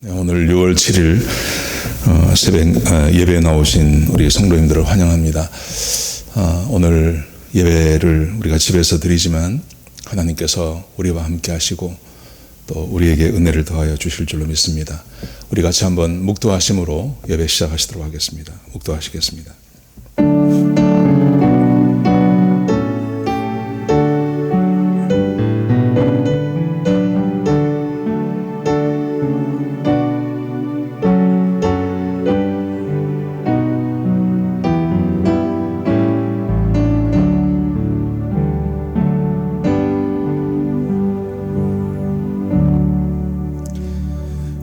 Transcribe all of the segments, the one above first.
오늘 6월 7일 새벽 예배에 나오신 우리 성도님들을 환영합니다. 오늘 예배를 우리가 집에서 드리지만 하나님께서 우리와 함께 하시고 또 우리에게 은혜를 더하여 주실 줄로 믿습니다. 우리 같이 한번 묵도하심으로 예배 시작하시도록 하겠습니다. 묵도하시겠습니다.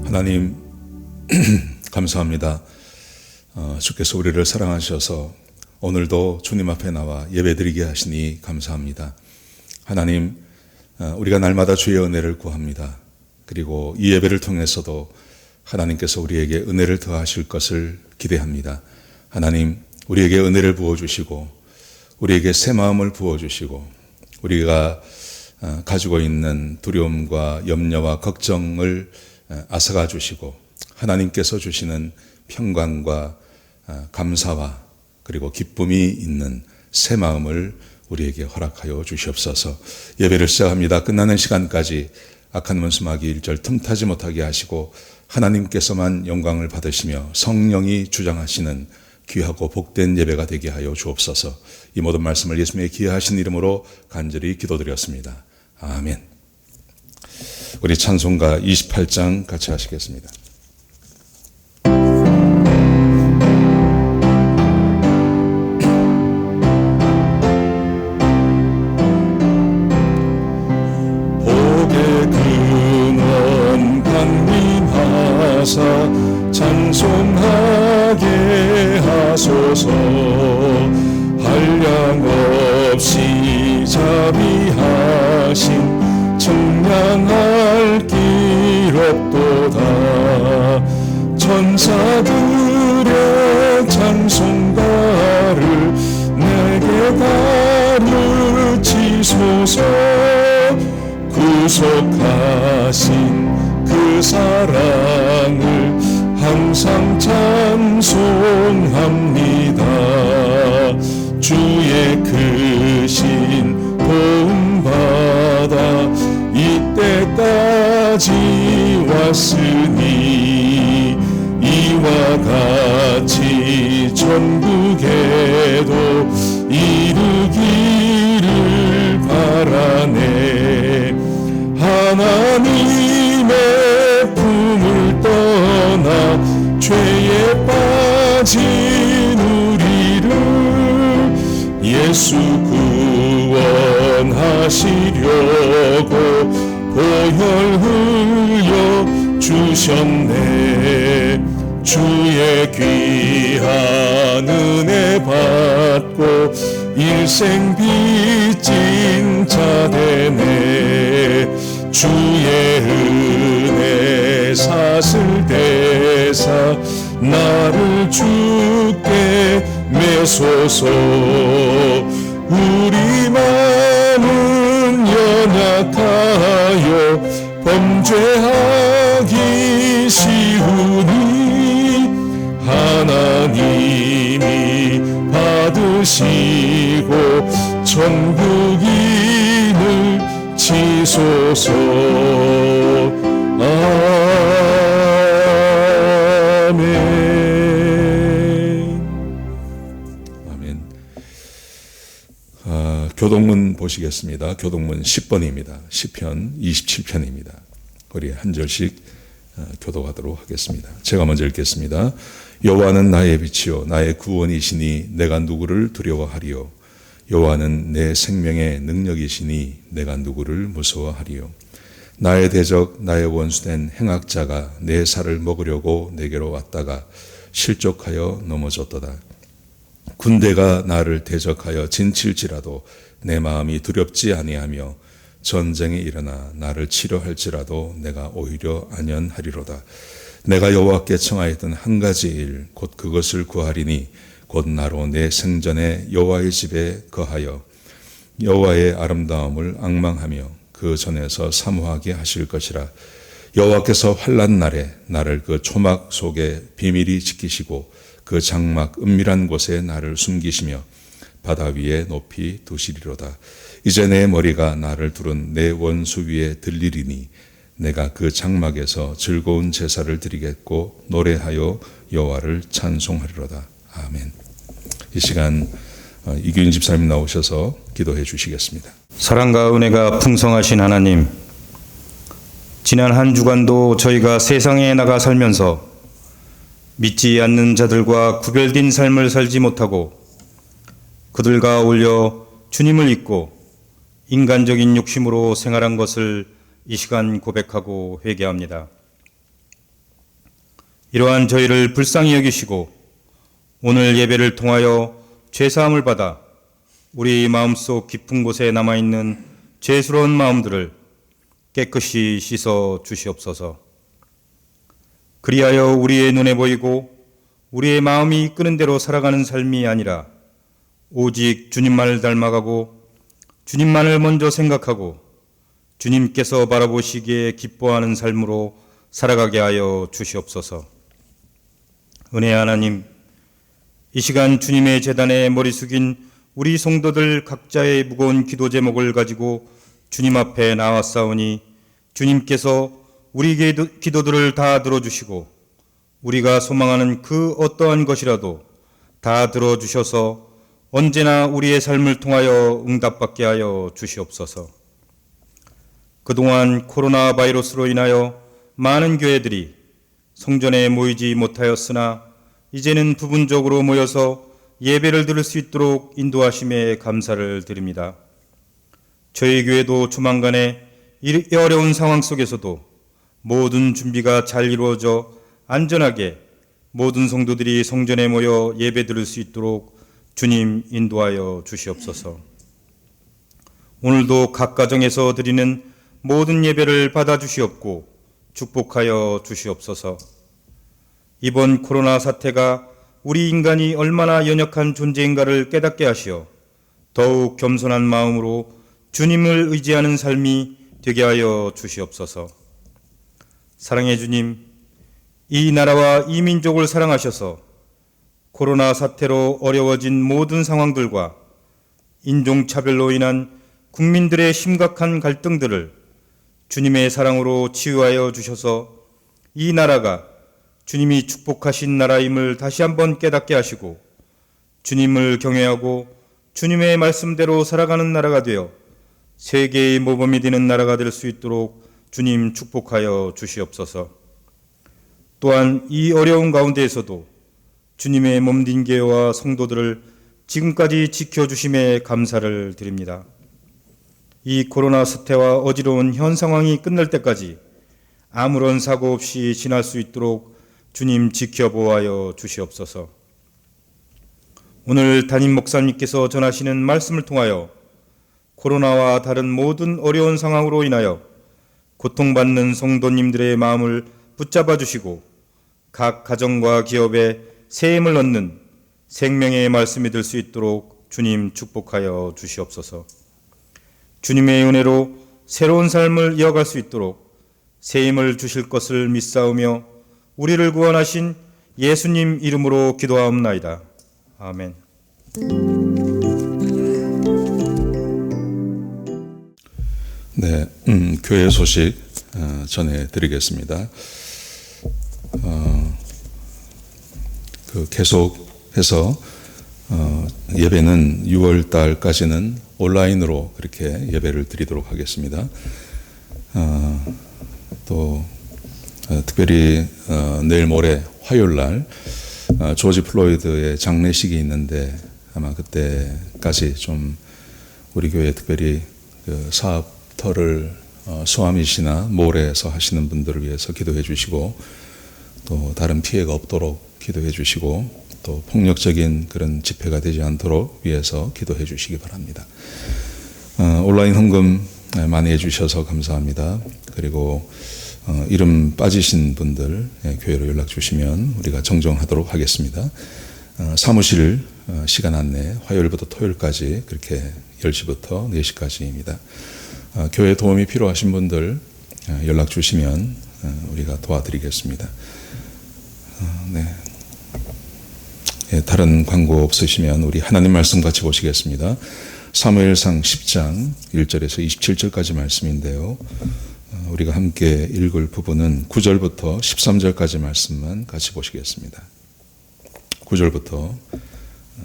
하나님 감사합니다. 주께서 우리를 사랑하셔서 오늘도 주님 앞에 나와 예배드리게 하시니 감사합니다. 하나님, 우리가 날마다 주의 은혜를 구합니다. 그리고 이 예배를 통해서도 하나님께서 우리에게 은혜를 더하실 것을 기대합니다. 하나님, 우리에게 은혜를 부어주시고 우리에게 새 마음을 부어주시고 우리가 가지고 있는 두려움과 염려와 걱정을 앗아가 주시고 하나님께서 주시는 평강과 감사와 그리고 기쁨이 있는 새 마음을 우리에게 허락하여 주시옵소서. 예배를 시작합니다. 끝나는 시간까지 악한 원수마귀 1절 틈타지 못하게 하시고 하나님께서만 영광을 받으시며 성령이 주장하시는 귀하고 복된 예배가 되게 하여 주옵소서. 이 모든 말씀을 예수님의 귀하신 이름으로 간절히 기도드렸습니다. 아멘. 우리 찬송가 28장 같이 하시겠습니다. 복의 근원 강림하사 찬송하게 하소서. 한량없이 자비하신 청량할 길 없도다. 천사들의 찬송가를 내게 가르치소서. 구속하신 그 사랑을 항상 찬송합니다. 주의 크신 도움받아 이때까지 왔으니 이와 같이 천국에도 이르기를 바라네. 하나님의 품을 떠나 죄에 빠진 우리를 예수 구원하시려고 보혈 흘려 주셨네. 주의 귀한 은혜 받고 일생 빚진 자 되네. 주의 은혜 사슬 대사 나를 주께 매소서. 우리 마음은 연약하여 범죄하기 쉬우니 하나님이 받으시고 천국인을 치소서. 아멘. 교동문 보시겠습니다. 교동문 10번입니다. 시편 27편입니다. 우리 한 절씩 교독하도록 하겠습니다. 제가 먼저 읽겠습니다. 여호와는 나의 빛이요 나의 구원이시니 내가 누구를 두려워하리요. 여호와는 내 생명의 능력이시니 내가 누구를 무서워하리요. 나의 대적 나의 원수된 행악자가 내 살을 먹으려고 내게로 왔다가 실족하여 넘어졌도다. 군대가 나를 대적하여 진칠지라도 내 마음이 두렵지 아니하며 전쟁이 일어나 나를 치려 할지라도 내가 오히려 안연하리로다. 내가 여호와께 청하였던 한 가지 일 곧 그것을 구하리니 곧 나로 내 생전에 여호와의 집에 거하여 여호와의 아름다움을 앙망하며 그 전에서 사모하게 하실 것이라. 여호와께서 환난 날에 나를 그 초막 속에 비밀히 지키시고 그 장막 은밀한 곳에 나를 숨기시며 바다 위에 높이 두시리로다. 이제 내 머리가 나를 두른 내 원수 위에 들리리니 내가 그 장막에서 즐거운 제사를 드리겠고 노래하여 여호와를 찬송하리로다. 아멘. 이 시간 이규인 집사님 나오셔서 기도해 주시겠습니다. 사랑과 은혜가 풍성하신 하나님, 지난 한 주간도 저희가 세상에 나가 살면서 믿지 않는 자들과 구별된 삶을 살지 못하고 그들과 어울려 주님을 잊고 인간적인 욕심으로 생활한 것을 이 시간 고백하고 회개합니다. 이러한 저희를 불쌍히 여기시고 오늘 예배를 통하여 죄사함을 받아 우리 마음속 깊은 곳에 남아있는 죄스러운 마음들을 깨끗이 씻어 주시옵소서. 그리하여 우리의 눈에 보이고 우리의 마음이 이끄는 대로 살아가는 삶이 아니라 오직 주님만을 닮아가고 주님만을 먼저 생각하고 주님께서 바라보시기에 기뻐하는 삶으로 살아가게 하여 주시옵소서. 은혜의 하나님, 이 시간 주님의 제단에 머리 숙인 우리 성도들 각자의 무거운 기도 제목을 가지고 주님 앞에 나왔사오니 주님께서 우리 기도들을 다 들어주시고 우리가 소망하는 그 어떠한 것이라도 다 들어주셔서 언제나 우리의 삶을 통하여 응답받게 하여 주시옵소서. 그동안 코로나 바이러스로 인하여 많은 교회들이 성전에 모이지 못하였으나 이제는 부분적으로 모여서 예배를 드릴 수 있도록 인도하심에 감사를 드립니다. 저희 교회도 조만간에 이 어려운 상황 속에서도 모든 준비가 잘 이루어져 안전하게 모든 성도들이 성전에 모여 예배 드릴 수 있도록 주님 인도하여 주시옵소서. 오늘도 각 가정에서 드리는 모든 예배를 받아주시옵고 축복하여 주시옵소서. 이번 코로나 사태가 우리 인간이 얼마나 연약한 존재인가를 깨닫게 하시어 더욱 겸손한 마음으로 주님을 의지하는 삶이 되게 하여 주시옵소서. 사랑의 주님, 이 나라와 이 민족을 사랑하셔서 코로나 사태로 어려워진 모든 상황들과 인종차별로 인한 국민들의 심각한 갈등들을 주님의 사랑으로 치유하여 주셔서 이 나라가 주님이 축복하신 나라임을 다시 한번 깨닫게 하시고 주님을 경외하고 주님의 말씀대로 살아가는 나라가 되어 세계의 모범이 되는 나라가 될 수 있도록 주님 축복하여 주시옵소서. 또한 이 어려운 가운데에서도 주님의 몸된 교회와 성도들을 지금까지 지켜주심에 감사를 드립니다. 이 코로나 사태와 어지러운 현 상황이 끝날 때까지 아무런 사고 없이 지날 수 있도록 주님 지켜보아여 주시옵소서. 오늘 담임 목사님께서 전하시는 말씀을 통하여 코로나와 다른 모든 어려운 상황으로 인하여 고통받는 성도님들의 마음을 붙잡아 주시고 각 가정과 기업에 새 힘을 얻는 생명의 말씀이 될 수 있도록 주님 축복하여 주시옵소서. 주님의 은혜로 새로운 삶을 이어갈 수 있도록 새 힘을 주실 것을 믿사오며 우리를 구원하신 예수님 이름으로 기도하옵나이다. 아멘. 네, 교회 소식 전해드리겠습니다. 계속해서 예배는 6월 달까지는 온라인으로 그렇게 예배를 드리도록 하겠습니다. 또 특별히 내일 모레 화요일 날 조지 플로이드의 장례식이 있는데 아마 그때까지 좀 우리 교회 특별히 그 사업터를 소아미시나 몰에서 하시는 분들을 위해서 기도해 주시고 또 다른 피해가 없도록 기도해 주시고 또 폭력적인 그런 집회가 되지 않도록 위해서 기도해 주시기 바랍니다. 온라인 헌금 많이 해주셔서 감사합니다. 그리고 이름 빠지신 분들 교회로 연락 주시면 우리가 정정하도록 하겠습니다. 사무실 시간 안내 화요일부터 토요일까지 그렇게 10시부터 4시까지입니다. 교회 도움이 필요하신 분들 연락 주시면 우리가 도와드리겠습니다. 네. 다른 광고 없으시면 우리 하나님 말씀 같이 보시겠습니다. 사무엘상 10장 1절에서 27절까지 말씀인데요. 우리가 함께 읽을 부분은 9절부터 13절까지 말씀만 같이 보시겠습니다. 9절부터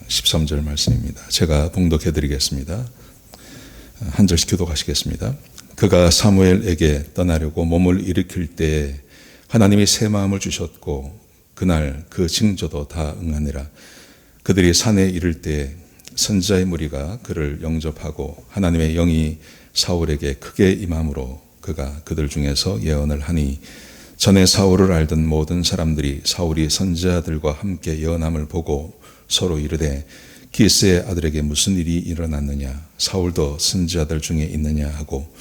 13절 말씀입니다. 제가 봉독해 드리겠습니다. 한 절씩 교독하시겠습니다. 그가 사무엘에게 떠나려고 몸을 일으킬 때에 하나님이 새 마음을 주셨고 그날 그 징조도 다 응하니라. 그들이 산에 이를 때에 선지자의 무리가 그를 영접하고 하나님의 영이 사울에게 크게 임함으로 그가 그들 중에서 예언을 하니 전에 사울을 알던 모든 사람들이 사울이 선지자들과 함께 예언함을 보고 서로 이르되 기스의 아들에게 무슨 일이 일어났느냐 사울도 선지자들 중에 있느냐 하고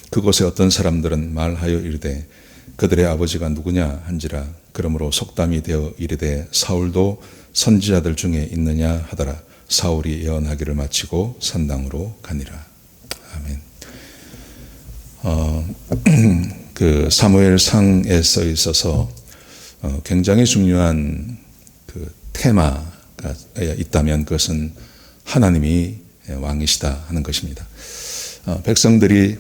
그곳에 어떤 사람들은 말하여 이르되 그들의 아버지가 누구냐 한지라. 그러므로 속담이 되어 이르되 사울도 선지자들 중에 있느냐 하더라. 사울이 예언하기를 마치고 산당으로 가니라. 아멘. 그 사무엘상에 써 있어서 굉장히 중요한 그 테마가 있다면 그것은 하나님이 왕이시다 하는 것입니다. 백성들이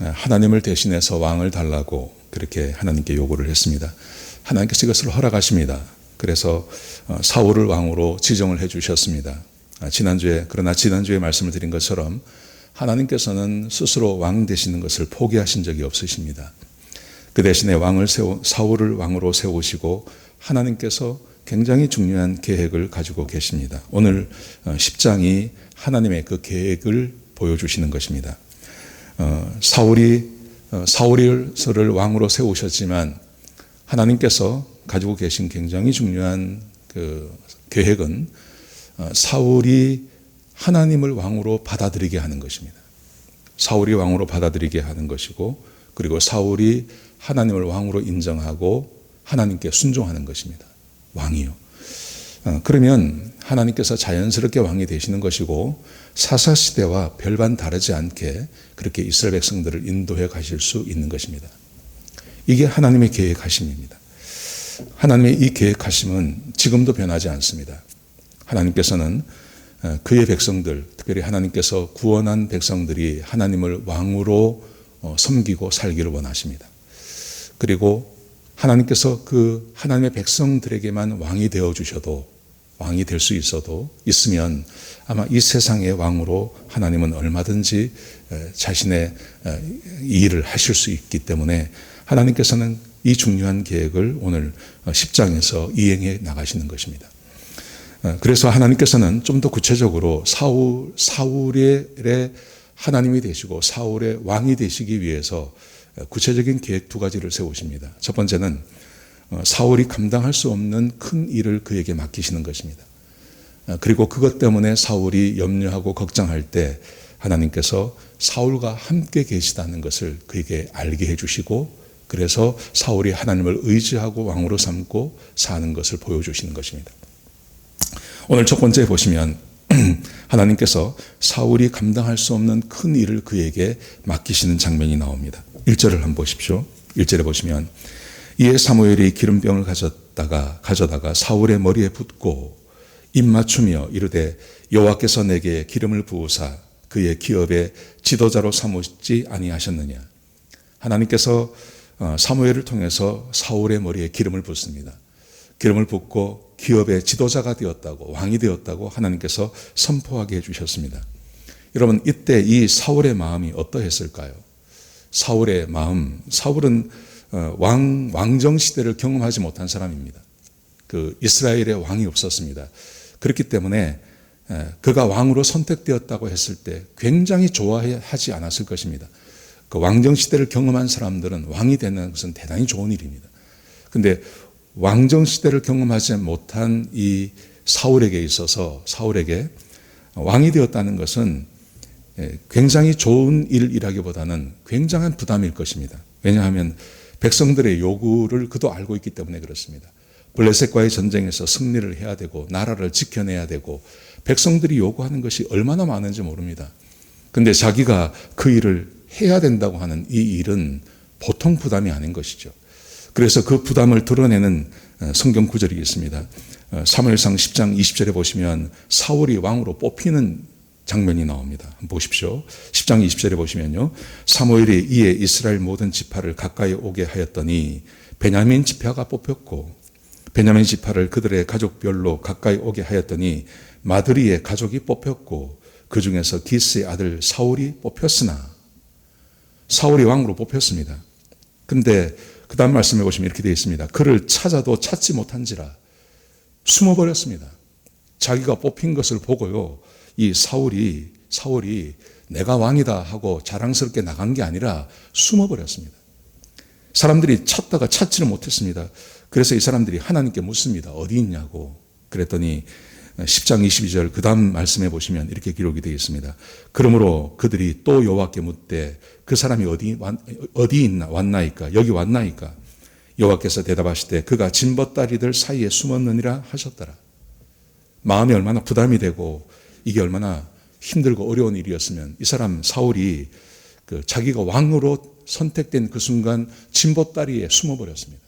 하나님을 대신해서 왕을 달라고 그렇게 하나님께 요구를 했습니다. 하나님께서 이것을 허락하십니다. 그래서 사울을 왕으로 지정을 해 주셨습니다. 그러나 지난주에 말씀을 드린 것처럼 하나님께서는 스스로 왕 되시는 것을 포기하신 적이 없으십니다. 그 대신에 사울을 왕으로 세우시고 하나님께서 굉장히 중요한 계획을 가지고 계십니다. 오늘 10장이 하나님의 그 계획을 보여주시는 것입니다. 사울을 왕으로 세우셨지만 하나님께서 가지고 계신 굉장히 중요한 그 계획은 사울이 하나님을 왕으로 받아들이게 하는 것입니다. 사울이 왕으로 받아들이게 하는 것이고 그리고 사울이 하나님을 왕으로 인정하고 하나님께 순종하는 것입니다. 왕이요. 그러면 하나님께서 자연스럽게 왕이 되시는 것이고 사사시대와 별반 다르지 않게 그렇게 이스라엘 백성들을 인도해 가실 수 있는 것입니다. 이게 하나님의 계획하심입니다. 하나님의 이 계획하심은 지금도 변하지 않습니다. 하나님께서는 그의 백성들, 특별히 하나님께서 구원한 백성들이 하나님을 왕으로 섬기고 살기를 원하십니다. 그리고 하나님께서 그 하나님의 백성들에게만 왕이 되어 주셔도 왕이 될 수 있으면 아마 이 세상의 왕으로 하나님은 얼마든지 자신의 일을 하실 수 있기 때문에 하나님께서는 이 중요한 계획을 오늘 10장에서 이행해 나가시는 것입니다. 그래서 하나님께서는 좀 더 구체적으로 사울의 하나님이 되시고 사울의 왕이 되시기 위해서 구체적인 계획 두 가지를 세우십니다. 첫 번째는 사울이 감당할 수 없는 큰 일을 그에게 맡기시는 것입니다. 그리고 그것 때문에 사울이 염려하고 걱정할 때 하나님께서 사울과 함께 계시다는 것을 그에게 알게 해주시고 그래서 사울이 하나님을 의지하고 왕으로 삼고 사는 것을 보여주시는 것입니다. 오늘 첫 번째 보시면 하나님께서 사울이 감당할 수 없는 큰 일을 그에게 맡기시는 장면이 나옵니다. 1절을 한번 보십시오. 1절에 보시면 이에 사무엘이 기름병을 가져다가 사울의 머리에 붓고 입 맞추며 이르되 여호와께서 내게 기름을 부으사 그의 기업의 지도자로 삼으시지 아니하셨느냐. 하나님께서 사무엘을 통해서 사울의 머리에 기름을 붓습니다. 기름을 붓고 기업의 지도자가 되었다고 왕이 되었다고 하나님께서 선포하게 해주셨습니다. 여러분 이때 이 사울의 마음이 어떠했을까요? 사울의 마음, 사울은 왕정 시대를 경험하지 못한 사람입니다. 그 이스라엘에 왕이 없었습니다. 그렇기 때문에 그가 왕으로 선택되었다고 했을 때 굉장히 좋아하지 않았을 것입니다. 그 왕정 시대를 경험한 사람들은 왕이 되는 것은 대단히 좋은 일입니다. 그런데 왕정 시대를 경험하지 못한 이 사울에게 있어서 사울에게 왕이 되었다는 것은 굉장히 좋은 일이라기보다는 굉장한 부담일 것입니다. 왜냐하면 백성들의 요구를 그도 알고 있기 때문에 그렇습니다. 블레셋과의 전쟁에서 승리를 해야 되고 나라를 지켜내야 되고 백성들이 요구하는 것이 얼마나 많은지 모릅니다. 그런데 자기가 그 일을 해야 된다고 하는 이 일은 보통 부담이 아닌 것이죠. 그래서 그 부담을 드러내는 성경 구절이 있습니다. 사무엘상 10장 20절에 보시면 사울이 왕으로 뽑히는 장면이 나옵니다. 한번 보십시오. 10장 20절에 보시면요. 사무엘이 이에 이스라엘 모든 지파를 가까이 오게 하였더니 베냐민 지파가 뽑혔고 베냐민 지파를 그들의 가족별로 가까이 오게 하였더니 마드리의 가족이 뽑혔고 그 중에서 기스의 아들 사울이 뽑혔으나 사울이 왕으로 뽑혔습니다. 근데 그 다음 말씀해 보시면 이렇게 되어 있습니다. 그를 찾아도 찾지 못한지라 숨어버렸습니다. 자기가 뽑힌 것을 보고요. 이 사울이 내가 왕이다 하고 자랑스럽게 나간 게 아니라 숨어버렸습니다. 사람들이 찾다가 찾지를 못했습니다. 그래서 이 사람들이 하나님께 묻습니다. 어디 있냐고. 그랬더니 10장 22절 그 다음 말씀해 보시면 이렇게 기록이 되어 있습니다. 그러므로 그들이 또 여호와께 묻되 그 사람이 어디 있나 왔나이까 여기 왔나이까. 여호와께서 대답하시되 그가 진벗다리들 사이에 숨었느니라 하셨더라. 마음이 얼마나 부담이 되고 이게 얼마나 힘들고 어려운 일이었으면 이 사람 사울이 자기가 왕으로 선택된 그 순간 진봇다리에 숨어버렸습니다.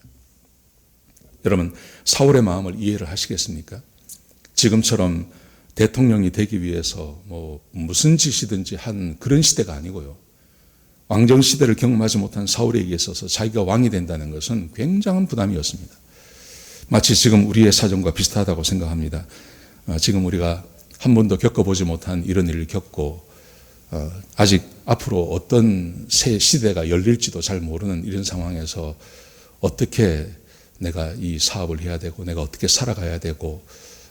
여러분 사울의 마음을 이해를 하시겠습니까? 지금처럼 대통령이 되기 위해서 무슨 짓이든지 한 그런 시대가 아니고요. 왕정 시대를 경험하지 못한 사울에게 있어서 자기가 왕이 된다는 것은 굉장한 부담이었습니다. 마치 지금 우리의 사정과 비슷하다고 생각합니다. 지금 우리가 한 번도 겪어보지 못한 이런 일을 겪고 아직 앞으로 어떤 새 시대가 열릴지도 잘 모르는 이런 상황에서 어떻게 내가 이 사업을 해야 되고 내가 어떻게 살아가야 되고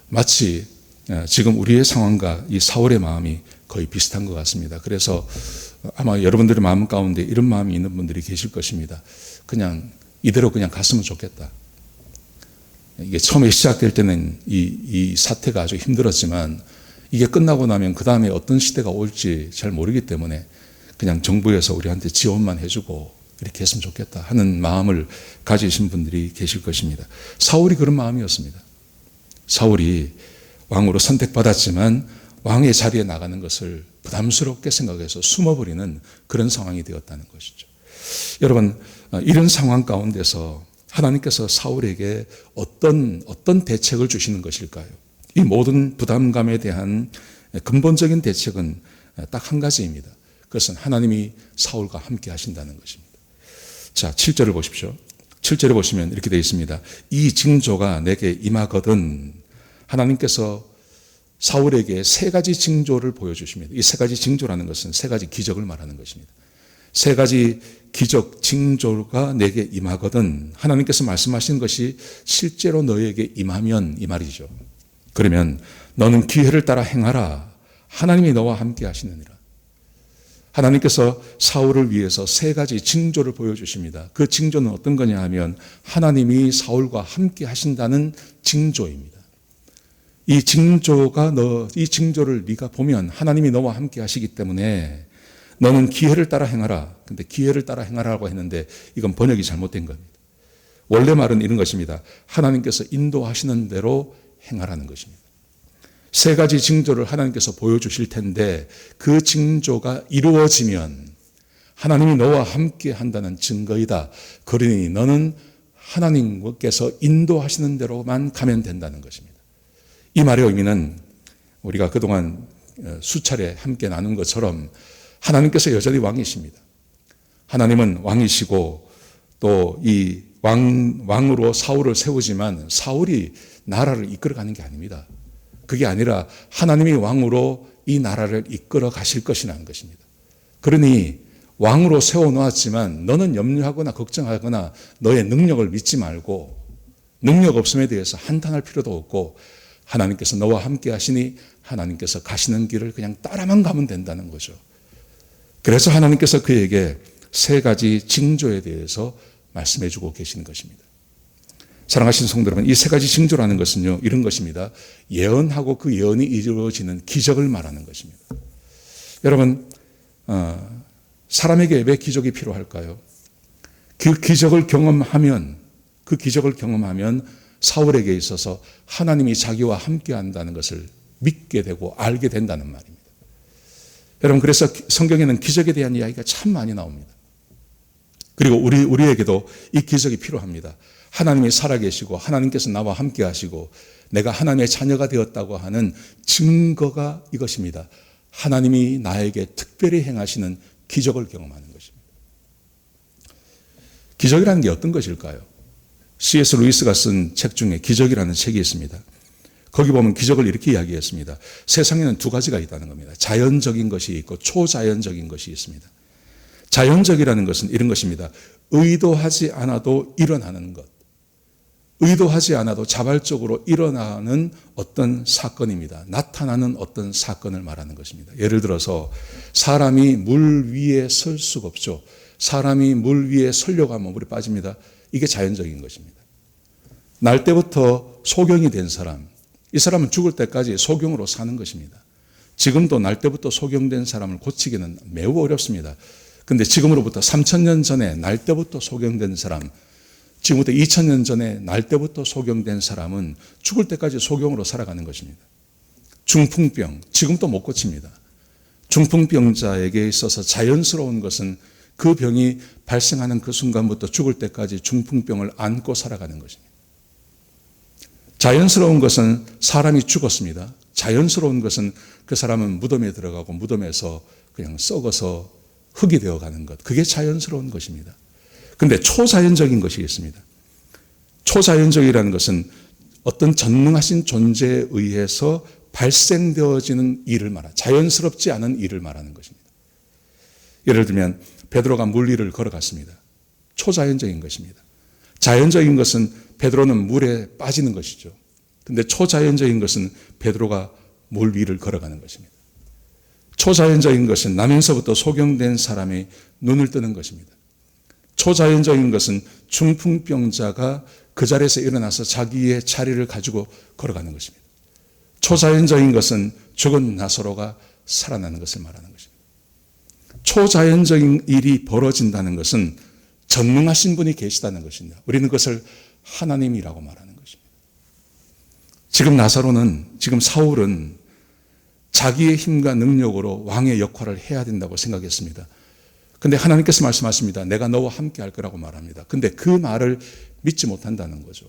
마치 지금 우리의 상황과 이 사울의 마음이 거의 비슷한 것 같습니다. 그래서 아마 여러분들의 마음 가운데 이런 마음이 있는 분들이 계실 것입니다. 그냥 이대로 그냥 갔으면 좋겠다. 이게 처음에 시작될 때는 이 사태가 아주 힘들었지만 이게 끝나고 나면 그 다음에 어떤 시대가 올지 잘 모르기 때문에 그냥 정부에서 우리한테 지원만 해주고 이렇게 했으면 좋겠다 하는 마음을 가지신 분들이 계실 것입니다. 사울이 그런 마음이었습니다. 사울이 왕으로 선택받았지만 왕의 자리에 나가는 것을 부담스럽게 생각해서 숨어버리는 그런 상황이 되었다는 것이죠. 여러분 이런 상황 가운데서 하나님께서 사울에게 어떤 대책을 주시는 것일까요? 이 모든 부담감에 대한 근본적인 대책은 딱 한 가지입니다. 그것은 하나님이 사울과 함께 하신다는 것입니다. 자, 7절을 보십시오. 7절에 보시면 이렇게 되어 있습니다. 이 징조가 내게 임하거든. 하나님께서 사울에게 세 가지 징조를 보여주십니다. 이 세 가지 징조라는 것은 세 가지 기적을 말하는 것입니다. 세 가지 기적, 징조가 내게 임하거든. 하나님께서 말씀하신 것이 실제로 너에게 임하면 이 말이죠. 그러면 너는 기회를 따라 행하라. 하나님이 너와 함께 하시느니라. 하나님께서 사울을 위해서 세 가지 징조를 보여주십니다. 그 징조는 어떤 거냐 하면 하나님이 사울과 함께 하신다는 징조입니다. 이 징조를 네가 보면 하나님이 너와 함께 하시기 때문에 너는 기회를 따라 행하라. 근데 기회를 따라 행하라고 했는데 이건 번역이 잘못된 겁니다. 원래 말은 이런 것입니다. 하나님께서 인도하시는 대로 행하라는 것입니다. 세 가지 징조를 하나님께서 보여주실 텐데 그 징조가 이루어지면 하나님이 너와 함께 한다는 증거이다. 그러니 너는 하나님께서 인도하시는 대로만 가면 된다는 것입니다. 이 말의 의미는 우리가 그동안 수차례 함께 나눈 것처럼 하나님께서 여전히 왕이십니다. 하나님은 왕이시고 또 이 왕으로 사울을 세우지만 사울이 나라를 이끌어가는 게 아닙니다. 그게 아니라 하나님이 왕으로 이 나라를 이끌어 가실 것이라는 것입니다. 그러니 왕으로 세워놓았지만 너는 염려하거나 걱정하거나 너의 능력을 믿지 말고 능력 없음에 대해서 한탄할 필요도 없고 하나님께서 너와 함께 하시니 하나님께서 가시는 길을 그냥 따라만 가면 된다는 거죠. 그래서 하나님께서 그에게 세 가지 징조에 대해서 말씀해 주고 계시는 것입니다. 사랑하시는 성도 여러분, 이 세 가지 징조라는 것은요, 이런 것입니다. 예언하고 그 예언이 이루어지는 기적을 말하는 것입니다. 여러분, 사람에게 왜 기적이 필요할까요? 그 기적을 경험하면 사울에게 있어서 하나님이 자기와 함께 한다는 것을 믿게 되고 알게 된다는 말입니다. 여러분, 그래서 성경에는 기적에 대한 이야기가 참 많이 나옵니다. 그리고 우리에게도 이 기적이 필요합니다. 하나님이 살아계시고 하나님께서 나와 함께 하시고 내가 하나님의 자녀가 되었다고 하는 증거가 이것입니다. 하나님이 나에게 특별히 행하시는 기적을 경험하는 것입니다. 기적이라는 게 어떤 것일까요? C.S. 루이스가 쓴 책 중에 기적이라는 책이 있습니다. 거기 보면 기적을 이렇게 이야기했습니다. 세상에는 두 가지가 있다는 겁니다. 자연적인 것이 있고 초자연적인 것이 있습니다. 자연적이라는 것은 이런 것입니다. 의도하지 않아도 일어나는 것. 의도하지 않아도 자발적으로 일어나는 어떤 사건입니다. 나타나는 어떤 사건을 말하는 것입니다. 예를 들어서 사람이 물 위에 설 수가 없죠. 사람이 물 위에 서려고 하면 물에 빠집니다. 이게 자연적인 것입니다. 날 때부터 소경이 된 사람, 이 사람은 죽을 때까지 소경으로 사는 것입니다. 지금도 날 때부터 소경된 사람을 고치기는 매우 어렵습니다. 근데 지금으로부터 3,000년 전에 날 때부터 소경된 사람, 지금부터 2,000년 전에 날 때부터 소경된 사람은 죽을 때까지 소경으로 살아가는 것입니다. 중풍병, 지금도 못 고칩니다. 중풍병자에게 있어서 자연스러운 것은 그 병이 발생하는 그 순간부터 죽을 때까지 중풍병을 안고 살아가는 것입니다. 자연스러운 것은 사람이 죽었습니다. 자연스러운 것은 그 사람은 무덤에 들어가고 무덤에서 그냥 썩어서 흙이 되어가는 것. 그게 자연스러운 것입니다. 그런데 초자연적인 것이 있습니다. 초자연적이라는 것은 어떤 전능하신 존재에 의해서 발생되어지는 일을 말하는, 자연스럽지 않은 일을 말하는 것입니다. 예를 들면 베드로가 물 위를 걸어갔습니다. 초자연적인 것입니다. 자연적인 것은 베드로는 물에 빠지는 것이죠. 그런데 초자연적인 것은 베드로가 물 위를 걸어가는 것입니다. 초자연적인 것은 나면서부터 소경된 사람이 눈을 뜨는 것입니다. 초자연적인 것은 중풍병자가 그 자리에서 일어나서 자기의 자리를 가지고 걸어가는 것입니다. 초자연적인 것은 죽은 나사로가 살아나는 것을 말하는 것입니다. 초자연적인 일이 벌어진다는 것은 전능하신 분이 계시다는 것입니다. 우리는 그것을 하나님이라고 말하는 것입니다. 지금 사울은 자기의 힘과 능력으로 왕의 역할을 해야 된다고 생각했습니다. 근데 하나님께서 말씀하십니다. 내가 너와 함께 할 거라고 말합니다. 근데 그 말을 믿지 못한다는 거죠.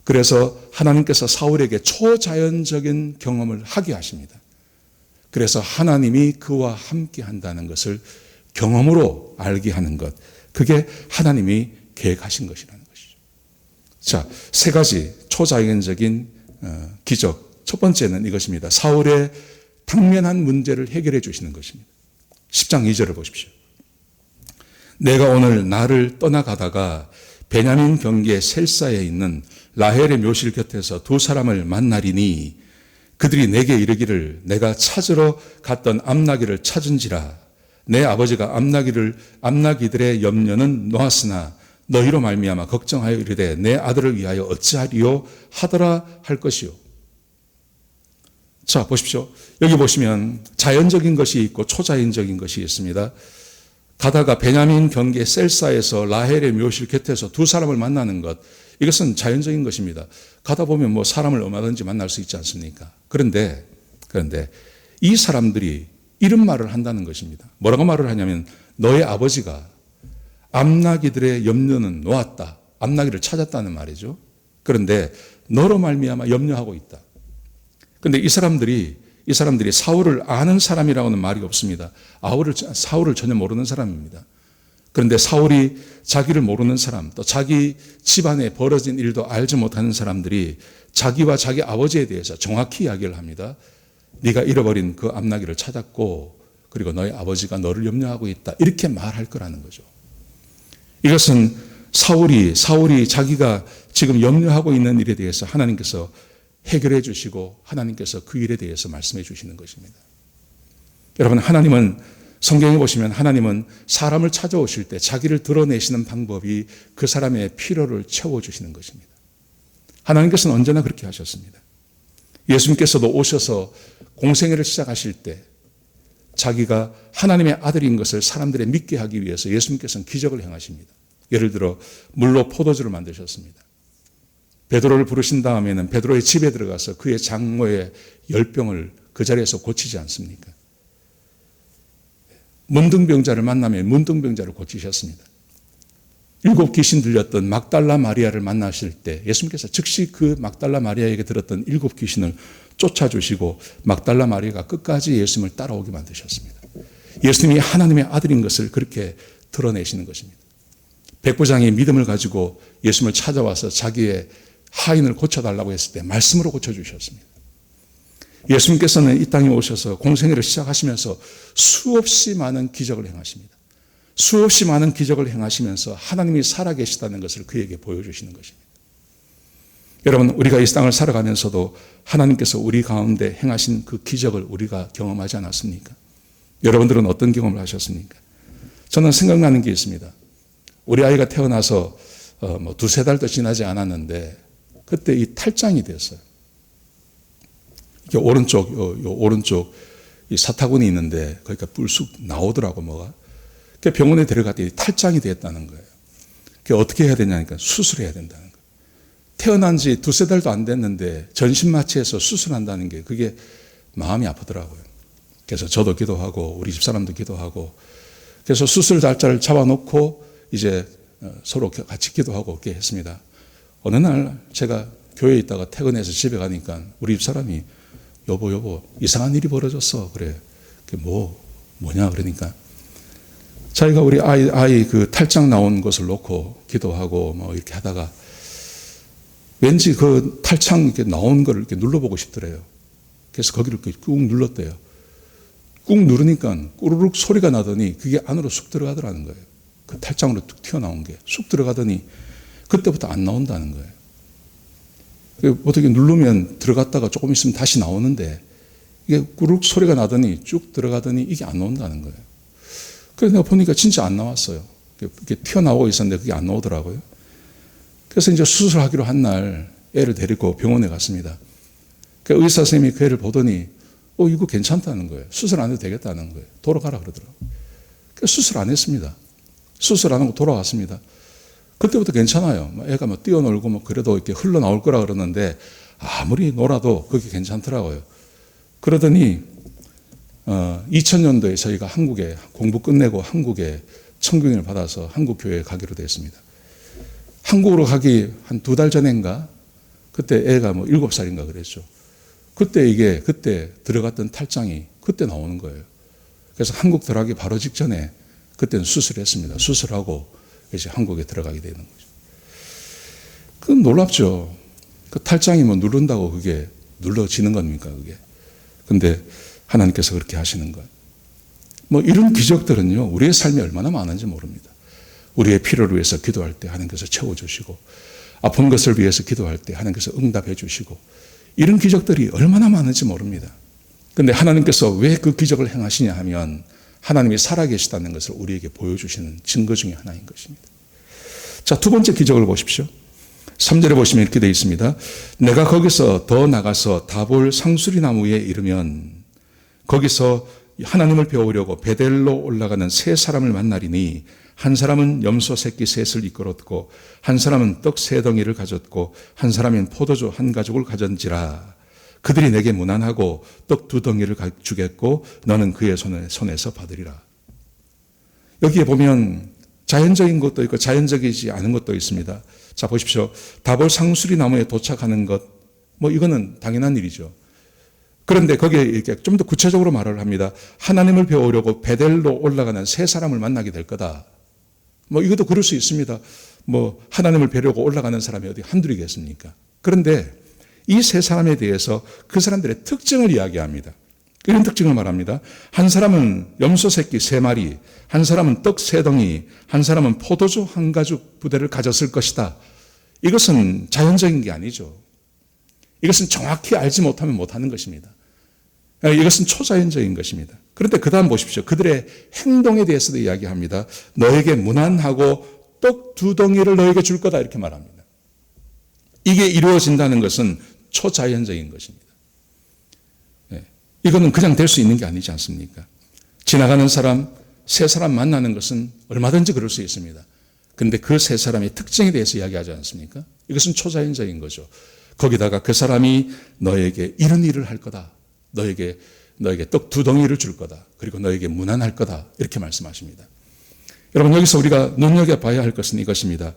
그래서 하나님께서 사울에게 초자연적인 경험을 하게 하십니다. 그래서 하나님이 그와 함께 한다는 것을 경험으로 알게 하는 것. 그게 하나님이 계획하신 것이라는 것이죠. 자, 세 가지 초자연적인 기적. 첫 번째는 이것입니다. 사울의 당면한 문제를 해결해 주시는 것입니다. 10장 2절을 보십시오. 내가 오늘 나를 떠나가다가 베냐민 경계 셀사에 있는 라헬의 묘실 곁에서 두 사람을 만나리니 그들이 내게 이르기를 내가 찾으러 갔던 암나귀를 찾은지라 내 아버지가 암나귀들의 염려는 놓았으나 너희로 말미암아 걱정하여 이르되 내 아들을 위하여 어찌하리요 하더라 할 것이요. 자, 보십시오. 여기 보시면 자연적인 것이 있고 초자연적인 것이 있습니다. 가다가 베냐민 경계 셀사에서 라헬의 묘실 곁에서 두 사람을 만나는 것, 이것은 자연적인 것입니다. 가다 보면 뭐 사람을 얼마든지 만날 수 있지 않습니까? 그런데 이 사람들이 이런 말을 한다는 것입니다. 뭐라고 말을 하냐면 너의 아버지가 암나귀들의 염려는 놓았다. 암나귀를 찾았다는 말이죠. 그런데 너로 말미암아 염려하고 있다. 그런데 이 사람들이 사울을 아는 사람이라고는 말이 없습니다. 사울을 전혀 모르는 사람입니다. 그런데 사울이 자기를 모르는 사람, 또 자기 집안에 벌어진 일도 알지 못하는 사람들이 자기와 자기 아버지에 대해서 정확히 이야기를 합니다. 네가 잃어버린 그 암나귀를 찾았고 그리고 너희 아버지가 너를 염려하고 있다. 이렇게 말할 거라는 거죠. 이것은 사울이 자기가 지금 염려하고 있는 일에 대해서 하나님께서 해결해 주시고 하나님께서 그 일에 대해서 말씀해 주시는 것입니다. 여러분, 하나님은 성경에 보시면 하나님은 사람을 찾아오실 때 자기를 드러내시는 방법이 그 사람의 필요를 채워주시는 것입니다. 하나님께서는 언제나 그렇게 하셨습니다. 예수님께서도 오셔서 공생애를 시작하실 때 자기가 하나님의 아들인 것을 사람들에 믿게 하기 위해서 예수님께서는 기적을 행하십니다. 예를 들어 물로 포도주를 만드셨습니다. 베드로를 부르신 다음에는 베드로의 집에 들어가서 그의 장모의 열병을 그 자리에서 고치지 않습니까? 문둥병자를 만나면 문둥병자를 고치셨습니다. 7 귀신 들렸던 막달라 마리아를 만나실 때 예수님께서 즉시 그 막달라 마리아에게 들었던 7 귀신을 쫓아주시고 막달라 마리아가 끝까지 예수님을 따라오게 만드셨습니다. 예수님이 하나님의 아들인 것을 그렇게 드러내시는 것입니다. 백부장이 믿음을 가지고 예수님을 찾아와서 자기의 하인을 고쳐달라고 했을 때 말씀으로 고쳐주셨습니다. 예수님께서는 이 땅에 오셔서 공생애를 시작하시면서 수없이 많은 기적을 행하십니다. 수없이 많은 기적을 행하시면서 하나님이 살아계시다는 것을 그에게 보여주시는 것입니다. 여러분, 우리가 이 땅을 살아가면서도 하나님께서 우리 가운데 행하신 그 기적을 우리가 경험하지 않았습니까? 여러분들은 어떤 경험을 하셨습니까? 저는 생각나는 게 있습니다. 우리 아이가 태어나서 2-3달도 지나지 않았는데 그때 이 탈장이 됐어요. 이게 오른쪽 이 사타구니 있는데 거기가 불쑥 나오더라고 뭐가. 병원에 데려갔더니 탈장이 됐다는 거예요. 어떻게 해야 되냐니까 수술해야 된다는 거예요. 태어난 지 2-3달도 안 됐는데 전신마취해서 수술한다는 게 그게 마음이 아프더라고요. 그래서 저도 기도하고 우리 집사람도 기도하고 그래서 수술 날짜를 잡아놓고 이제 서로 같이 기도하고 그렇게 했습니다. 어느 날 제가 교회에 있다가 퇴근해서 집에 가니까 우리 집사람이 여보 이상한 일이 벌어졌어. 그래. 그게 뭐냐 그러니까 자기가 우리 아이 그 탈장 나온 것을 놓고 기도하고 이렇게 하다가 왠지 그 탈장 이렇게 나온 거를 이렇게 눌러보고 싶더래요. 그래서 거기를 꾹 눌렀대요. 꾹 누르니까 꾸르륵 소리가 나더니 그게 안으로 쑥 들어가더라는 거예요. 그 탈장으로 툭 튀어나온 게 쑥 들어가더니 그때부터 안 나온다는 거예요. 어떻게 누르면 들어갔다가 조금 있으면 다시 나오는데 이게 꾸르륵 소리가 나더니 쭉 들어가더니 이게 안 나온다는 거예요. 그래서 내가 보니까 진짜 안 나왔어요. 이렇게 튀어나오고 있었는데 그게 안 나오더라고요. 그래서 이제 수술하기로 한 날 애를 데리고 병원에 갔습니다. 그 의사 선생님이 그 애를 보더니 이거 괜찮다는 거예요. 수술 안 해도 되겠다는 거예요. 돌아가라 그러더라고요. 그래서 수술 안 했습니다. 수술 안 하고 돌아갔습니다. 그때부터 괜찮아요. 애가 뛰어놀고 그래도 이렇게 흘러나올 거라 그러는데 아무리 놀아도 그게 괜찮더라고요. 그러더니 2000년도에 저희가 한국에 공부 끝내고 한국에 청교인을 받아서 한국 교회에 가기로 됐습니다. 한국으로 가기 한 2달 전인가 그때 애가 7살인가 그랬죠. 그때 들어갔던 탈장이 그때 나오는 거예요. 그래서 한국 들어가기 바로 직전에 그때는 수술했습니다. 수술하고 이제 한국에 들어가게 되는 거죠. 그건 놀랍죠. 그 탈장이 누른다고 그게 눌러지는 겁니까, 그게. 근데 하나님께서 그렇게 하시는 거예요. 이런 기적들은요, 우리의 삶에 얼마나 많은지 모릅니다. 우리의 필요를 위해서 기도할 때 하나님께서 채워주시고, 아픈 것을 위해서 기도할 때 하나님께서 응답해 주시고, 이런 기적들이 얼마나 많은지 모릅니다. 그런데 하나님께서 왜 그 기적을 행하시냐 하면 하나님이 살아계시다는 것을 우리에게 보여주시는 증거 중에 하나인 것입니다. 자, 2번째 기적을 보십시오. 3절에 보시면 이렇게 되어 있습니다. 내가 거기서 더 나가서 다볼 상수리 나무에 이르면 거기서 하나님을 배우려고 베델로 올라가는 3사람을 만나리니 한 사람은 염소 새끼 셋을 이끌었고 한 사람은 떡 3덩이를 가졌고 한 사람은 포도주 1가죽을 가졌지라. 그들이 내게 무난하고 떡 2덩이를 주겠고 너는 그의 손에서 받으리라. 여기에 보면 자연적인 것도 있고 자연적이지 않은 것도 있습니다. 자, 보십시오. 다볼 상수리 나무에 도착하는 것, 이거는 당연한 일이죠. 그런데 거기에 이렇게 좀 더 구체적으로 말을 합니다. 하나님을 배우려고 베델로 올라가는 3사람을 만나게 될 거다. 이것도 그럴 수 있습니다. 하나님을 배우려고 올라가는 사람이 어디 한둘이겠습니까? 그런데 이 3사람에 대해서 그 사람들의 특징을 이야기합니다. 이런 특징을 말합니다. 한 사람은 염소 새끼 3마리, 한 사람은 떡 3덩이, 한 사람은 포도주 1가죽 부대를 가졌을 것이다. 이것은 자연적인 게 아니죠. 이것은 정확히 알지 못하면 못하는 것입니다. 이것은 초자연적인 것입니다. 그런데 그 다음 보십시오. 그들의 행동에 대해서도 이야기합니다. 너에게 무난하고 떡 2덩이를 너에게 줄 거다 이렇게 말합니다. 이게 이루어진다는 것은 초자연적인 것입니다. 이거는 그냥 될 수 있는 게 아니지 않습니까? 지나가는 사람, 3사람 만나는 것은 얼마든지 그럴 수 있습니다. 그런데 그 3사람의 특징에 대해서 이야기하지 않습니까? 이것은 초자연적인 거죠. 거기다가 그 사람이 너에게 이런 일을 할 거다. 너에게 떡 2덩이를 줄 거다. 그리고 너에게 무난할 거다. 이렇게 말씀하십니다. 여러분, 여기서 우리가 눈여겨봐야 할 것은 이것입니다.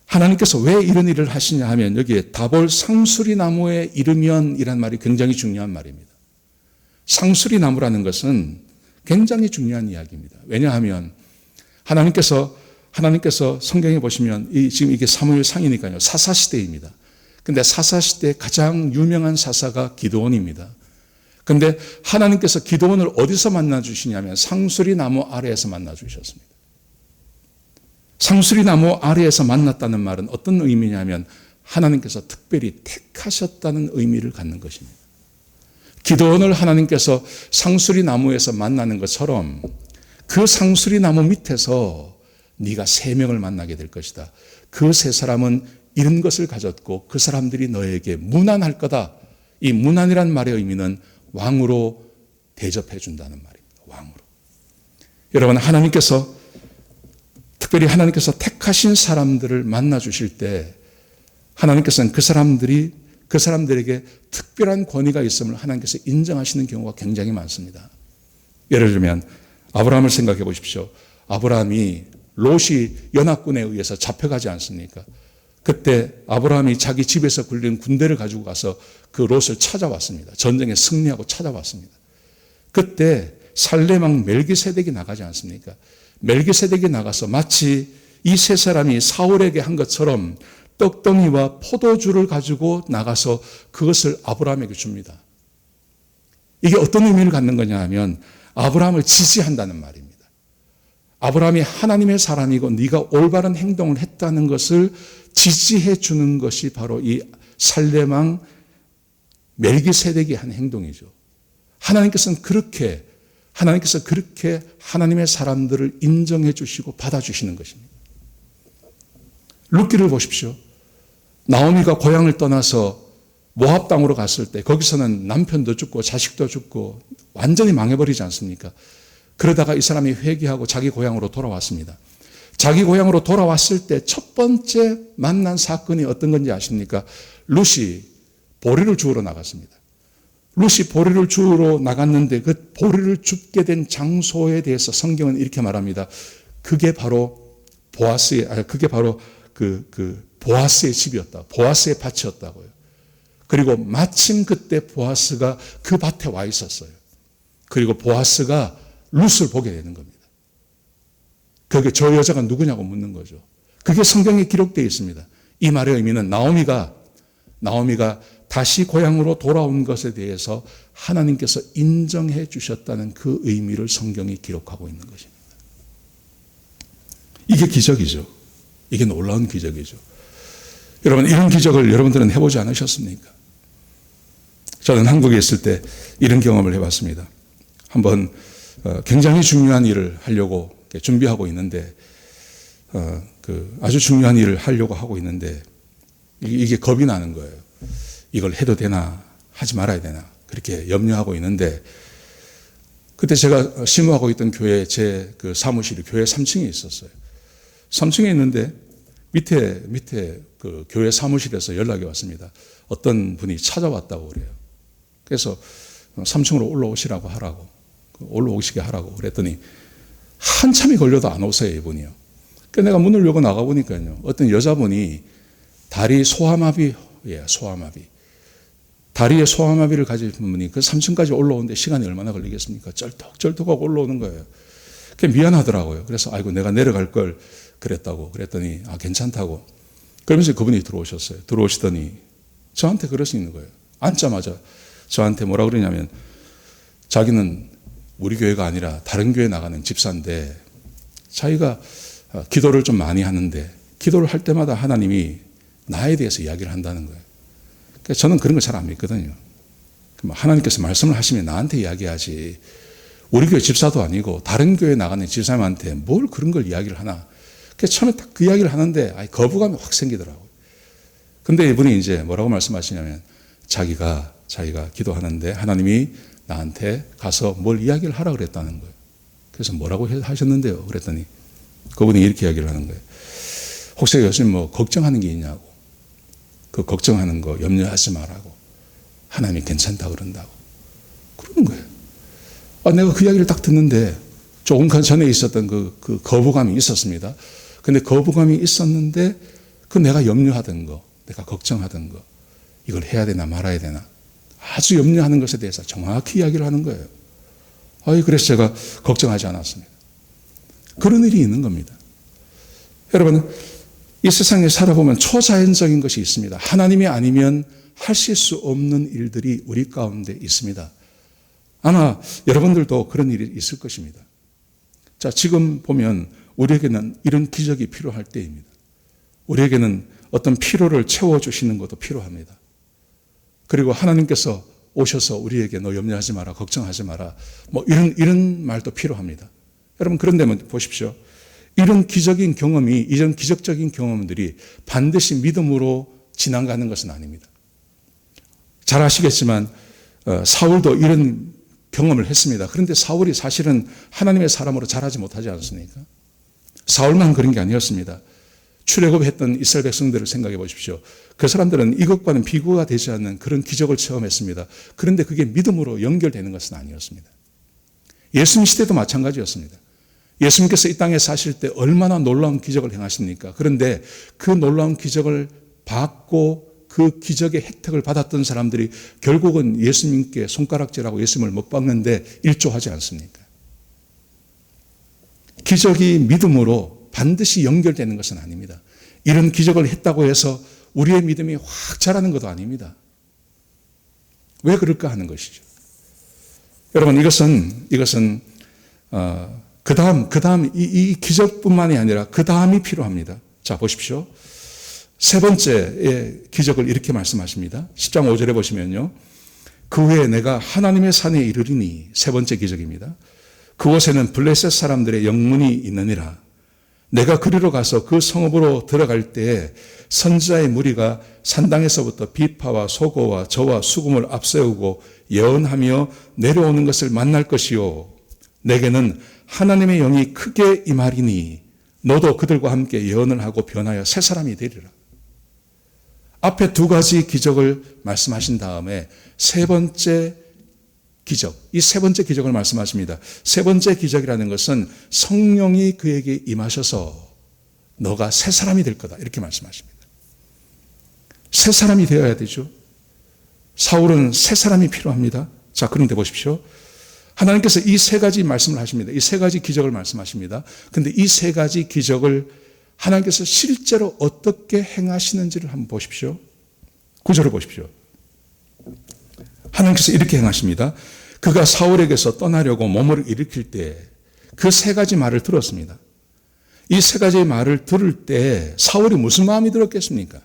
하나님께서 왜 이런 일을 하시냐 하면 여기에 다볼 상수리 나무에 이르면 이란 말이 굉장히 중요한 말입니다. 상수리 나무라는 것은 굉장히 중요한 이야기입니다. 왜냐하면 하나님께서 성경에 보시면 지금 이게 사무엘상이니까요. 사사시대입니다. 근데 사사시대 가장 유명한 사사가 기드온입니다. 근데 하나님께서 기드온을 어디서 만나 주시냐면 상수리 나무 아래에서 만나 주셨습니다. 상수리 나무 아래에서 만났다는 말은 어떤 의미냐면 하나님께서 특별히 택하셨다는 의미를 갖는 것입니다. 기드온을 하나님께서 상수리 나무에서 만나는 것처럼 그 상수리 나무 밑에서 네가 3명을 만나게 될 것이다. 그 3사람은 이런 것을 가졌고 그 사람들이 너에게 문안할 거다. 이 문안이란 말의 의미는 왕으로 대접해 준다는 말입니다. 왕으로. 여러분, 특별히 하나님께서 택하신 사람들을 만나 주실 때 하나님께서는 그 사람들에게 특별한 권위가 있음을 하나님께서 인정하시는 경우가 굉장히 많습니다. 예를 들면 아브라함을 생각해 보십시오. 아브라함이 롯이 연합군에 의해서 잡혀가지 않습니까? 그때 아브라함이 자기 집에서 굴린 군대를 가지고 가서 그 롯을 찾아왔습니다. 전쟁에 승리하고 찾아왔습니다. 그때 살레망 멜기세덱이 나가지 않습니까? 멜기세덱이 나가서 마치 이 3사람이 사울에게 한 것처럼 떡덩이와 포도주를 가지고 나가서 그것을 아브라함에게 줍니다. 이게 어떤 의미를 갖는 거냐 하면 아브라함을 지지한다는 말입니다. 아브라함이 하나님의 사람이고 네가 올바른 행동을 했다는 것을 지지해 주는 것이 바로 이 살레망 멜기세덱이 한 행동이죠. 하나님께서 그렇게 하나님의 사람들을 인정해 주시고 받아주시는 것입니다. 룻기를 보십시오. 나오미가 고향을 떠나서 모압 땅으로 갔을 때 거기서는 남편도 죽고 자식도 죽고 완전히 망해버리지 않습니까? 그러다가 이 사람이 회개하고 자기 고향으로 돌아왔습니다. 자기 고향으로 돌아왔을 때 첫 번째 만난 사건이 어떤 건지 아십니까? 룻이 보리를 주우러 나갔습니다. 룻이 보리를 주우러 나갔는데 그 보리를 줍게 된 장소에 대해서 성경은 이렇게 말합니다. 그게 바로 보아스의 집이었다. 보아스의 밭이었다고요. 그리고 마침 그때 보아스가 그 밭에 와 있었어요. 그리고 보아스가 룻을 보게 되는 겁니다. 그게 저 여자가 누구냐고 묻는 거죠. 그게 성경에 기록되어 있습니다. 이 말의 의미는 나오미가 다시 고향으로 돌아온 것에 대해서 하나님께서 인정해 주셨다는 그 의미를 성경이 기록하고 있는 것입니다. 이게 기적이죠. 이게 놀라운 기적이죠. 여러분, 이런 기적을 여러분들은 해보지 않으셨습니까? 저는 한국에 있을 때 이런 경험을 해봤습니다. 한번 굉장히 중요한 일을 하려고 준비하고 있는데 아주 중요한 일을 하려고 하고 있는데 이게 겁이 나는 거예요. 이걸 해도 되나 하지 말아야 되나 그렇게 염려하고 있는데 그때 제가 심호하고 있던 교회 제 그 사무실이 교회 3층에 있었어요. 3층에 있는데 밑에 그 교회 사무실에서 연락이 왔습니다. 어떤 분이 찾아왔다고 그래요. 그래서 3층으로 올라오시게 하라고 그랬더니 한참이 걸려도 안 오세요, 이분이요. 그래서 내가 문을 열고 나가보니까요. 어떤 여자분이 다리에 소아마비를 가진 분이 그 3층까지 올라오는데 시간이 얼마나 걸리겠습니까? 쩔뚝쩔뚝하고 올라오는 거예요. 그게 미안하더라고요. 그래서 아이고 내가 내려갈 걸 그랬다고 그랬더니 괜찮다고. 그러면서 그분이 들어오셨어요. 들어오시더니 저한테 그러시는 거예요. 앉자마자 저한테 뭐라 그러냐면 자기는 우리 교회가 아니라 다른 교회 나가는 집사인데 자기가 기도를 좀 많이 하는데 기도를 할 때마다 하나님이 나에 대해서 이야기를 한다는 거예요. 그래서 저는 그런 거 잘 안 믿거든요. 하나님께서 말씀을 하시면 나한테 이야기하지 우리 교회 집사도 아니고 다른 교회 나가는 집사님한테 뭘 그런 걸 이야기를 하나. 그래서 처음에 딱 그 이야기를 하는데 거부감이 확 생기더라고요. 근데 이분이 이제 뭐라고 말씀하시냐면 자기가 기도하는데 하나님이 나한테 가서 뭘 이야기를 하라 그랬다는 거예요. 그래서 뭐라고 하셨는데요? 그랬더니 그분이 이렇게 이야기를 하는 거예요. 혹시 요즘 뭐 걱정하는 게 있냐고. 그 걱정하는 거 염려하지 말라고. 하나님이 괜찮다 그런다고. 그러는 거예요. 내가 그 이야기를 딱 듣는데 조금 전에 있었던 그 거부감이 있었습니다. 근데 거부감이 있었는데 그 내가 염려하던 거, 내가 걱정하던 거, 이걸 해야 되나 말아야 되나 아주 염려하는 것에 대해서 정확히 이야기를 하는 거예요. 그래서 제가 걱정하지 않았습니다. 그런 일이 있는 겁니다. 여러분, 이 세상에 살아보면 초자연적인 것이 있습니다. 하나님이 아니면 하실 수 없는 일들이 우리 가운데 있습니다. 아마 여러분들도 그런 일이 있을 것입니다. 자, 지금 보면 우리에게는 이런 기적이 필요할 때입니다. 우리에게는 어떤 필요를 채워주시는 것도 필요합니다. 그리고 하나님께서 오셔서 우리에게 너 염려하지 마라, 걱정하지 마라, 이런 말도 필요합니다. 여러분, 그런데 보십시오. 이런 기적인 경험이, 이런 기적적인 경험들이 반드시 믿음으로 지나가는 것은 아닙니다. 잘 아시겠지만 사울도 이런 경험을 했습니다. 그런데 사울이 사실은 하나님의 사람으로 자라지 못하지 않습니까? 사울만 그런 게 아니었습니다. 출애굽했던 이스라엘 백성들을 생각해 보십시오. 그 사람들은 이것과는 비교가 되지 않는 그런 기적을 체험했습니다. 그런데 그게 믿음으로 연결되는 것은 아니었습니다. 예수님 시대도 마찬가지였습니다. 예수님께서 이 땅에 사실 때 얼마나 놀라운 기적을 행하십니까? 그런데 그 놀라운 기적을 받고 그 기적의 혜택을 받았던 사람들이 결국은 예수님께 손가락질하고 예수님을 못 박는데 일조하지 않습니까? 기적이 믿음으로 반드시 연결되는 것은 아닙니다. 이런 기적을 했다고 해서 우리의 믿음이 확 자라는 것도 아닙니다. 왜 그럴까 하는 것이죠. 여러분, 이것은 그 다음 이 기적뿐만이 아니라 그 다음이 필요합니다. 자, 보십시오. 세 번째의 기적을 이렇게 말씀하십니다. 10장 5절에 보시면요. 그 후에 내가 하나님의 산에 이르리니, 세 번째 기적입니다. 그곳에는 블레셋 사람들의 영문이 있느니라. 내가 그리로 가서 그 성읍으로 들어갈 때에 선지자의 무리가 산당에서부터 비파와 소고와 저와 수금을 앞세우고 예언하며 내려오는 것을 만날 것이요. 내게는 하나님의 영이 크게 임하리니 너도 그들과 함께 예언을 하고 변하여 새 사람이 되리라. 앞에 두 가지 기적을 말씀하신 다음에 세 번째 기적, 이 세 번째 기적을 말씀하십니다. 세 번째 기적이라는 것은 성령이 그에게 임하셔서 너가 새 사람이 될 거다, 이렇게 말씀하십니다. 새 사람이 되어야 되죠. 사울은 새 사람이 필요합니다. 자, 그런데 보십시오. 하나님께서 이 세 가지 말씀을 하십니다. 이 세 가지 기적을 말씀하십니다. 그런데 이 세 가지 기적을 하나님께서 실제로 어떻게 행하시는지를 한번 보십시오. 구절을 보십시오. 하나님께서 이렇게 행하십니다. 그가 사울에게서 떠나려고 몸을 일으킬 때 그 세 가지 말을 들었습니다. 이 세 가지 말을 들을 때 사울이 무슨 마음이 들었겠습니까?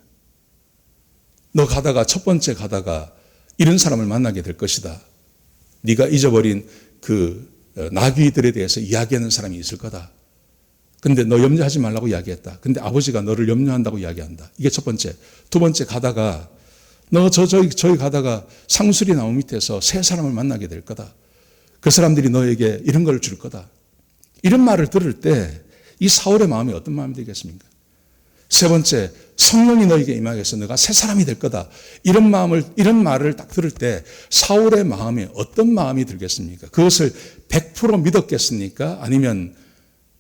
너 가다가 첫 번째 가다가 이런 사람을 만나게 될 것이다. 네가 잊어버린 그 나귀들에 대해서 이야기하는 사람이 있을 거다. 근데 너 염려하지 말라고 이야기했다. 근데 아버지가 너를 염려한다고 이야기한다. 이게 첫 번째. 두 번째, 가다가 너 저기 가다가 상수리 나무 밑에서 새 사람을 만나게 될 거다. 그 사람들이 너에게 이런 걸 줄 거다. 이런 말을 들을 때 이 사울의 마음이 어떤 마음이 되겠습니까? 세 번째, 성령이 너에게 임하여서 너가 새 사람이 될 거다. 이런 말을 딱 들을 때 사울의 마음에 어떤 마음이 들겠습니까? 그것을 100% 믿었겠습니까? 아니면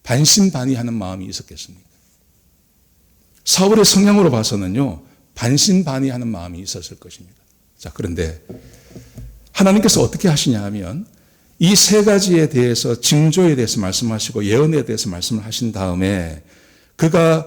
반신반의하는 마음이 있었겠습니까? 사울의 성향으로 봐서는요, 반신반의하는 마음이 있었을 것입니다. 자, 그런데 하나님께서 어떻게 하시냐 하면 이 세 가지에 대해서 징조에 대해서 말씀하시고 예언에 대해서 말씀을 하신 다음에 그가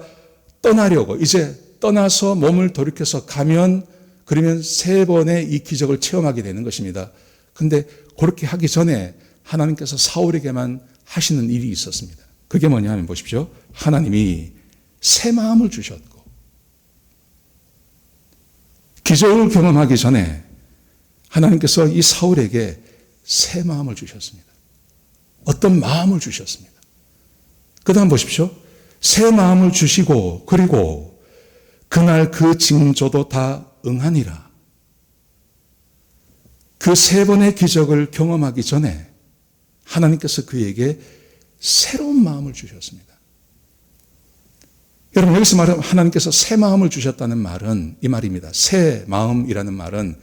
떠나려고 이제 떠나서 몸을 돌이켜서 가면 그러면 세 번의 이 기적을 체험하게 되는 것입니다. 그런데 그렇게 하기 전에 하나님께서 사울에게만 하시는 일이 있었습니다. 그게 뭐냐 하면 보십시오. 하나님이 새 마음을 주셨고 기적을 경험하기 전에 하나님께서 이 사울에게 새 마음을 주셨습니다. 어떤 마음을 주셨습니다. 그 다음 보십시오. 새 마음을 주시고 그리고 그날 그 징조도 다 응하니라. 그 세 번의 기적을 경험하기 전에 하나님께서 그에게 새로운 마음을 주셨습니다. 여러분, 여기서 말하면 하나님께서 새 마음을 주셨다는 말은 이 말입니다. 새 마음이라는 말은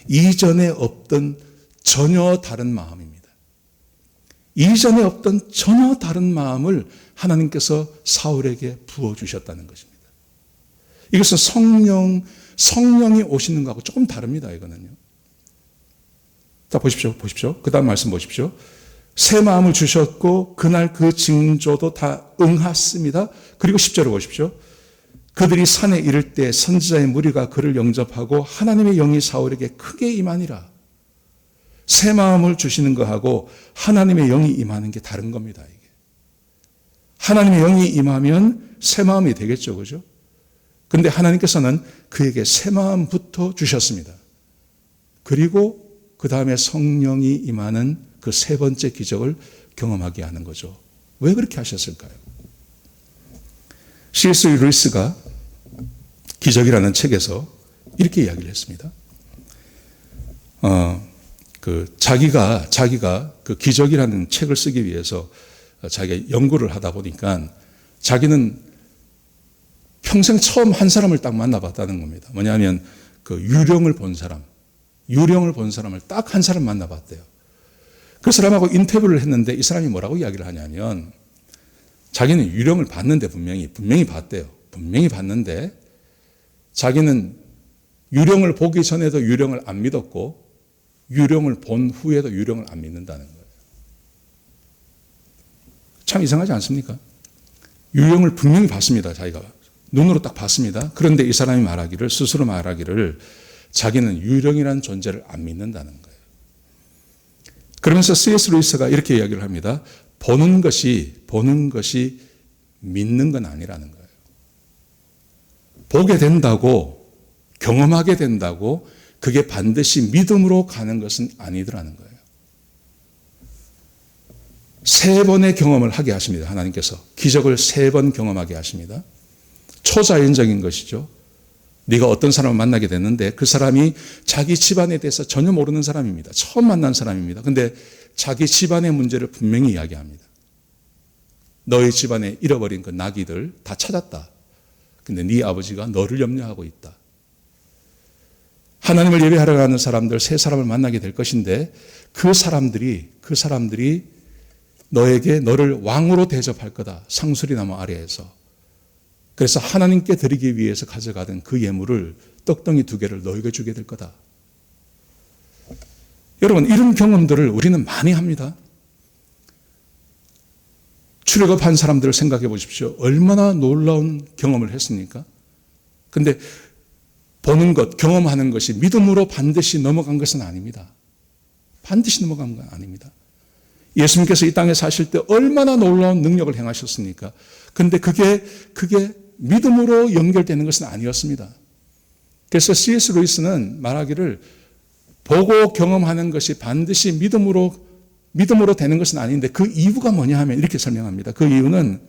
이전에 없던 전혀 다른 마음입니다. 이전에 없던 전혀 다른 마음을 하나님께서 사울에게 부어주셨다는 것입니다. 이것은 성령이 오시는 것하고 조금 다릅니다. 이거는요. 자, 보십시오. 그 다음 말씀 보십시오. 새 마음을 주셨고 그날 그 징조도 다 응했습니다. 그리고 10절을 보십시오. 그들이 산에 이를 때 선지자의 무리가 그를 영접하고 하나님의 영이 사울에게 크게 임하니라. 새 마음을 주시는 것하고 하나님의 영이 임하는 게 다른 겁니다. 이게. 하나님의 영이 임하면 새 마음이 되겠죠. 그죠? 그런데 하나님께서는 그에게 새 마음부터 주셨습니다. 그리고 그 다음에 성령이 임하는 그 세 번째 기적을 경험하게 하는 거죠. 왜 그렇게 하셨을까요? C.S. 루이스가 기적이라는 책에서 이렇게 이야기를 했습니다. 자기가 그 기적이라는 책을 쓰기 위해서 자기가 연구를 하다 보니까 자기는 평생 처음 한 사람을 딱 만나봤다는 겁니다. 뭐냐면 그 유령을 본 사람을 딱 한 사람 만나봤대요. 그 사람하고 인터뷰를 했는데 이 사람이 뭐라고 이야기를 하냐면 자기는 유령을 봤는데 분명히 봤대요. 분명히 봤는데 자기는 유령을 보기 전에도 유령을 안 믿었고 유령을 본 후에도 유령을 안 믿는다는 거예요. 참 이상하지 않습니까? 유령을 분명히 봤습니다. 자기가 눈으로 딱 봤습니다. 그런데 이 사람이 스스로 말하기를 자기는 유령이라는 존재를 안 믿는다는 거예요. 그러면서 C.S. 루이스가 이렇게 이야기를 합니다. 보는 것이 믿는 건 아니라는 거예요. 보게 된다고, 경험하게 된다고 그게 반드시 믿음으로 가는 것은 아니더라는 거예요. 3번의 경험을 하게 하십니다. 하나님께서. 기적을 3번 경험하게 하십니다. 초자연적인 것이죠. 네가 어떤 사람을 만나게 됐는데 그 사람이 자기 집안에 대해서 전혀 모르는 사람입니다. 처음 만난 사람입니다. 근데 자기 집안의 문제를 분명히 이야기합니다. 너희 집안에 잃어버린 그 나귀들 다 찾았다. 근데 네 아버지가 너를 염려하고 있다. 하나님을 예배하러 가는 사람들 3사람을 만나게 될 것인데 그 사람들이 너를 왕으로 대접할 거다. 상수리나무 아래에서. 그래서 하나님께 드리기 위해서 가져가던 그 예물을 떡덩이 2개를 너에게 주게 될 거다. 여러분, 이런 경험들을 우리는 많이 합니다. 출애굽한 사람들을 생각해 보십시오. 얼마나 놀라운 경험을 했습니까? 근데 보는 것, 경험하는 것이 믿음으로 반드시 넘어간 것은 아닙니다. 반드시 넘어간 건 아닙니다. 예수님께서 이 땅에 사실 때 얼마나 놀라운 능력을 행하셨습니까? 근데 그게 믿음으로 연결되는 것은 아니었습니다. 그래서 C.S. 루이스는 말하기를 보고 경험하는 것이 반드시 믿음으로 되는 것은 아닌데 그 이유가 뭐냐 하면 이렇게 설명합니다. 그 이유는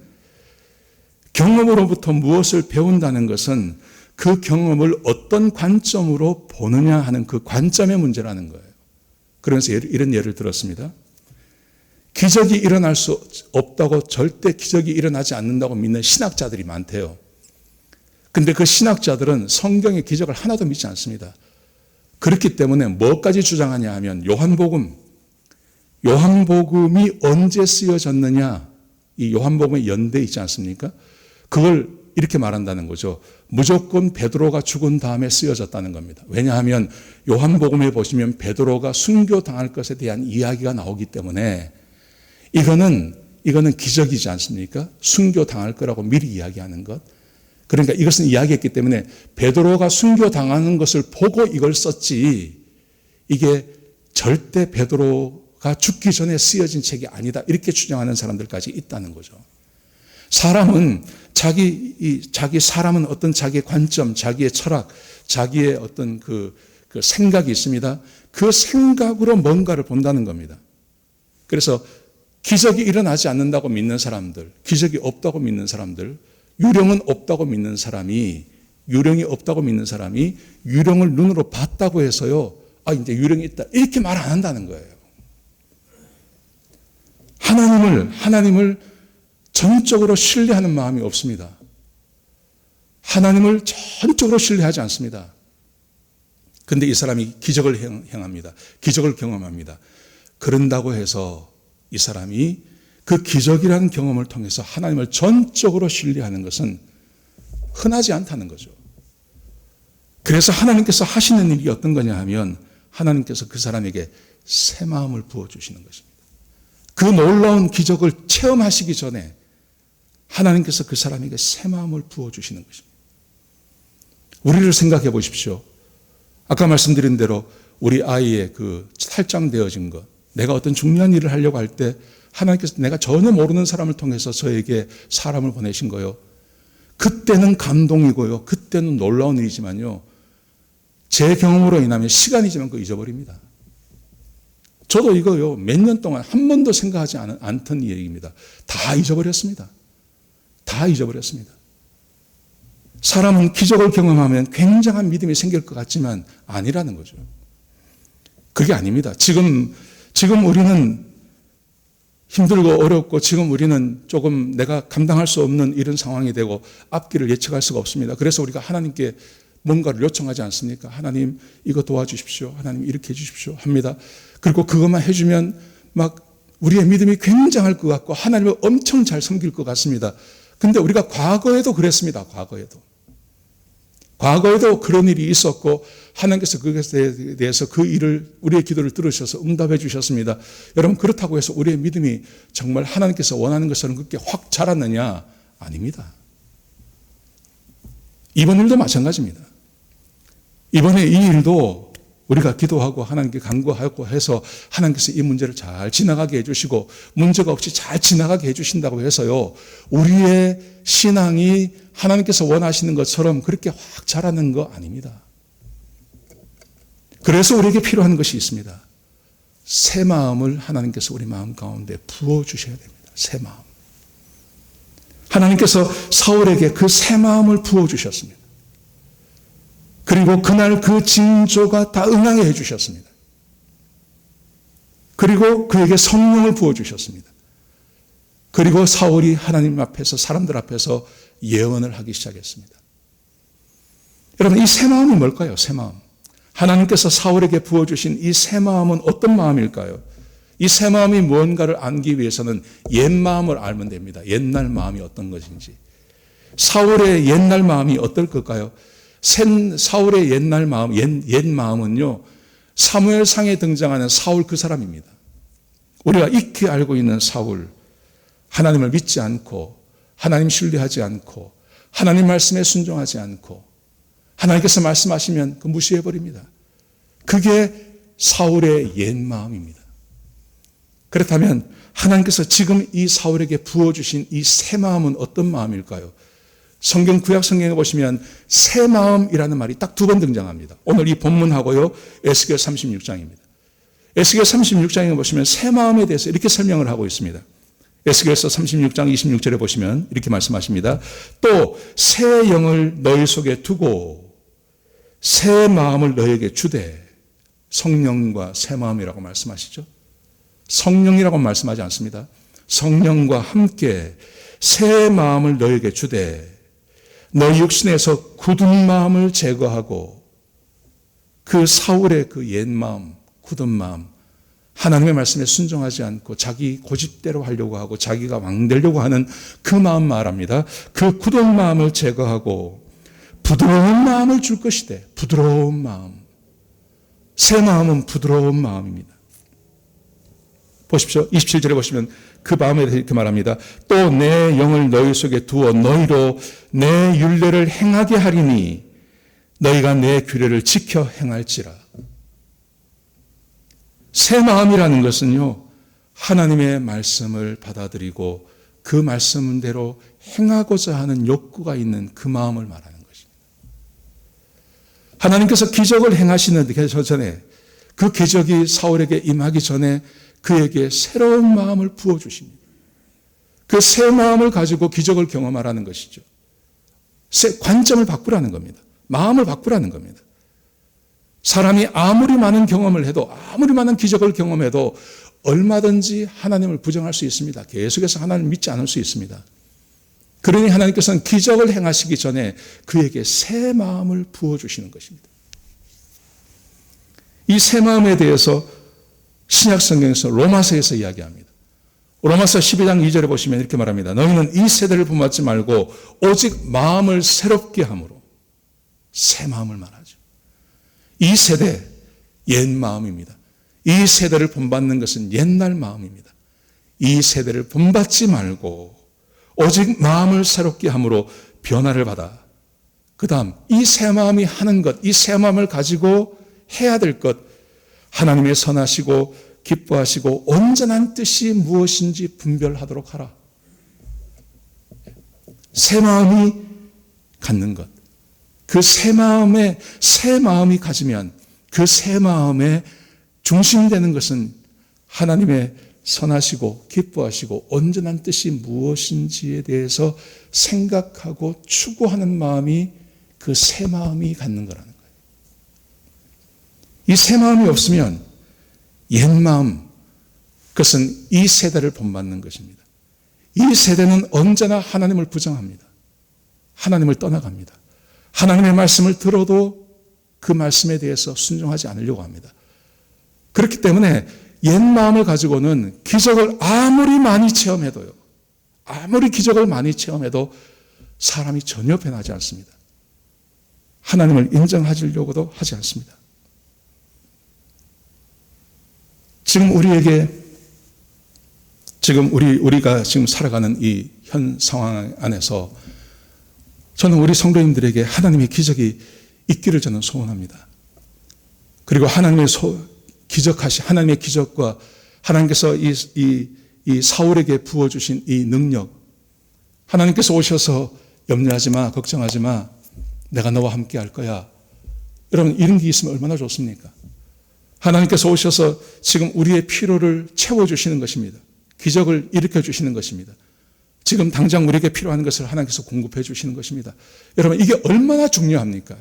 경험으로부터 무엇을 배운다는 것은 그 경험을 어떤 관점으로 보느냐 하는 그 관점의 문제라는 거예요. 그러면서 이런 예를 들었습니다. 기적이 일어날 수 없다고 절대 기적이 일어나지 않는다고 믿는 신학자들이 많대요. 근데 그 신학자들은 성경의 기적을 하나도 믿지 않습니다. 그렇기 때문에 뭐까지 주장하냐 하면 요한복음이 언제 쓰여졌느냐, 이 요한복음의 연대 있지 않습니까? 그걸 이렇게 말한다는 거죠. 무조건 베드로가 죽은 다음에 쓰여졌다는 겁니다. 왜냐하면 요한복음에 보시면 베드로가 순교당할 것에 대한 이야기가 나오기 때문에 이거는 기적이지 않습니까? 순교당할 거라고 미리 이야기하는 것. 그러니까 이것은 이야기했기 때문에 베드로가 순교당하는 것을 보고 이걸 썼지 이게 절대 베드로가 죽기 전에 쓰여진 책이 아니다. 이렇게 주장하는 사람들까지 있다는 거죠. 사람은 사람은 어떤 자기의 관점, 자기의 철학, 자기의 어떤 그 생각이 있습니다. 그 생각으로 뭔가를 본다는 겁니다. 그래서 기적이 일어나지 않는다고 믿는 사람들, 기적이 없다고 믿는 사람들, 유령이 없다고 믿는 사람이 유령을 눈으로 봤다고 해서요. 이제 유령이 있다. 이렇게 말 안 한다는 거예요. 하나님을 전적으로 신뢰하는 마음이 없습니다. 하나님을 전적으로 신뢰하지 않습니다. 그런데 이 사람이 기적을 행합니다. 기적을 경험합니다. 그런다고 해서 이 사람이 그 기적이라는 경험을 통해서 하나님을 전적으로 신뢰하는 것은 흔하지 않다는 거죠. 그래서 하나님께서 하시는 일이 어떤 거냐 하면 하나님께서 그 사람에게 새 마음을 부어주시는 것입니다. 그 놀라운 기적을 체험하시기 전에 하나님께서 그 사람에게 새 마음을 부어주시는 것입니다. 우리를 생각해 보십시오. 아까 말씀드린 대로 우리 아이의 그 탈장되어진 것, 내가 어떤 중요한 일을 하려고 할 때 하나님께서 내가 전혀 모르는 사람을 통해서 저에게 사람을 보내신 거요. 그때는 감동이고요. 그때는 놀라운 일이지만요. 제 경험으로 인하면 시간이 지나면 그거 잊어버립니다. 저도 이거요. 몇 년 동안 한 번도 생각하지 않던 얘기입니다. 다 잊어버렸습니다. 다 잊어버렸습니다. 사람은 기적을 경험하면 굉장한 믿음이 생길 것 같지만 아니라는 거죠. 그게 아닙니다. 지금 우리는 힘들고 어렵고 지금 우리는 조금 내가 감당할 수 없는 이런 상황이 되고 앞길을 예측할 수가 없습니다. 그래서 우리가 하나님께 뭔가를 요청하지 않습니까? 하나님 이거 도와주십시오. 하나님 이렇게 해주십시오 합니다. 그리고 그것만 해주면 막 우리의 믿음이 굉장할 것 같고 하나님을 엄청 잘 섬길 것 같습니다. 근데 우리가 과거에도 그랬습니다. 과거에도 그런 일이 있었고 하나님께서 그것에 대해서 그 일을 우리의 기도를 들으셔서 응답해 주셨습니다. 여러분 그렇다고 해서 우리의 믿음이 정말 하나님께서 원하는 것처럼 그렇게 확 자랐느냐? 아닙니다. 이번 일도 마찬가지입니다. 이번에 이 일도 우리가 기도하고 하나님께 간구하고 해서 하나님께서 이 문제를 잘 지나가게 해주시고 문제가 없이 잘 지나가게 해주신다고 해서요. 우리의 신앙이 하나님께서 원하시는 것처럼 그렇게 확 자라는 거 아닙니다. 그래서 우리에게 필요한 것이 있습니다. 새 마음을 하나님께서 우리 마음 가운데 부어주셔야 됩니다. 새 마음. 하나님께서 사울에게 그 새 마음을 부어주셨습니다. 그리고 그날 그 징조가 다 응하게 해주셨습니다. 그리고 그에게 성령을 부어주셨습니다. 그리고 사울이 하나님 앞에서 사람들 앞에서 예언을 하기 시작했습니다. 여러분 이 새 마음이 뭘까요? 새 마음. 하나님께서 사울에게 부어주신 이 새 마음은 어떤 마음일까요? 이 새 마음이 무언가를 알기 위해서는 옛 마음을 알면 됩니다. 옛날 마음이 어떤 것인지. 사울의 옛날 마음이 어떨 걸까요? 사울의 옛날 마음, 옛 마음은요, 사무엘상에 등장하는 사울 그 사람입니다. 우리가 익히 알고 있는 사울, 하나님을 믿지 않고, 하나님 신뢰하지 않고, 하나님 말씀에 순종하지 않고, 하나님께서 말씀하시면 그 무시해버립니다. 그게 사울의 옛 마음입니다. 그렇다면 하나님께서 지금 이 사울에게 부어주신 이 새 마음은 어떤 마음일까요? 성경 구약 성경에 보시면 새 마음이라는 말이 딱 두 번 등장합니다. 오늘 이 본문하고요. 에스겔 36장입니다. 에스겔 36장에 보시면 새 마음에 대해서 이렇게 설명을 하고 있습니다. 에스겔서 36장 26절에 보시면 이렇게 말씀하십니다. 또 새 영을 너희 속에 두고 새 마음을 너희에게 주되 성령과 새 마음이라고 말씀하시죠. 성령이라고 말씀하지 않습니다. 성령과 함께 새 마음을 너희에게 주되 너희 육신에서 굳은 마음을 제거하고 그 사울의 그 옛 마음, 굳은 마음, 하나님의 말씀에 순종하지 않고 자기 고집대로 하려고 하고 자기가 왕 되려고 하는 그 마음 말합니다. 그 굳은 마음을 제거하고 부드러운 마음을 줄 것이되 부드러운 마음. 새 마음은 부드러운 마음입니다. 보십시오. 27절에 보시면 그 마음에 대해서 이렇게 말합니다. 또 내 영을 너희 속에 두어 너희로 내 율례를 행하게 하리니 너희가 내 규례를 지켜 행할지라. 새 마음이라는 것은요, 하나님의 말씀을 받아들이고 그 말씀대로 행하고자 하는 욕구가 있는 그 마음을 말하는 것입니다. 하나님께서 기적을 행하시는 전에 그 기적이 사울에게 임하기 전에 그에게 새로운 마음을 부어주십니다. 그 새 마음을 가지고 기적을 경험하라는 것이죠. 관점을 바꾸라는 겁니다. 마음을 바꾸라는 겁니다. 사람이 아무리 많은 경험을 해도 아무리 많은 기적을 경험해도 얼마든지 하나님을 부정할 수 있습니다. 계속해서 하나님을 믿지 않을 수 있습니다. 그러니 하나님께서는 기적을 행하시기 전에 그에게 새 마음을 부어주시는 것입니다. 이 새 마음에 대해서 신약 성경에서 로마서에서 이야기합니다. 로마서 12장 2절에 보시면 이렇게 말합니다. 너희는 이 세대를 본받지 말고 오직 마음을 새롭게 함으로, 새 마음을 말하죠. 이 세대, 옛 마음입니다. 이 세대를 본받는 것은 옛날 마음입니다. 이 세대를 본받지 말고 오직 마음을 새롭게 함으로 변화를 받아, 그 다음 이 새 마음이 하는 것, 이 새 마음을 가지고 해야 될 것, 하나님의 선하시고 기뻐하시고 온전한 뜻이 무엇인지 분별하도록 하라. 새 마음이 갖는 것, 그 새 마음이 가지면 그 새 마음에 중심되는 것은 하나님의 선하시고 기뻐하시고 온전한 뜻이 무엇인지에 대해서 생각하고 추구하는 마음이 그 새 마음이 갖는 거라는 거예요. 이 새 마음이 없으면 옛 마음, 그것은 이 세대를 본받는 것입니다. 이 세대는 언제나 하나님을 부정합니다. 하나님을 떠나갑니다. 하나님의 말씀을 들어도 그 말씀에 대해서 순종하지 않으려고 합니다. 그렇기 때문에 옛 마음을 가지고는 기적을 아무리 많이 체험해도요, 아무리 기적을 많이 체험해도 사람이 전혀 변하지 않습니다. 하나님을 인정하려고도 하지 않습니다. 지금 우리가 지금 살아가는 이 현 상황 안에서 저는 우리 성도님들에게 하나님의 기적이 있기를 저는 소원합니다. 그리고 하나님의 기적과 하나님께서 이 사울에게 부어주신 이 능력, 하나님께서 오셔서 염려하지 마, 걱정하지 마, 내가 너와 함께 할 거야. 여러분, 이런 게 있으면 얼마나 좋습니까? 하나님께서 오셔서 지금 우리의 필요를 채워주시는 것입니다. 기적을 일으켜주시는 것입니다. 지금 당장 우리에게 필요한 것을 하나님께서 공급해 주시는 것입니다. 여러분, 이게 얼마나 중요합니까?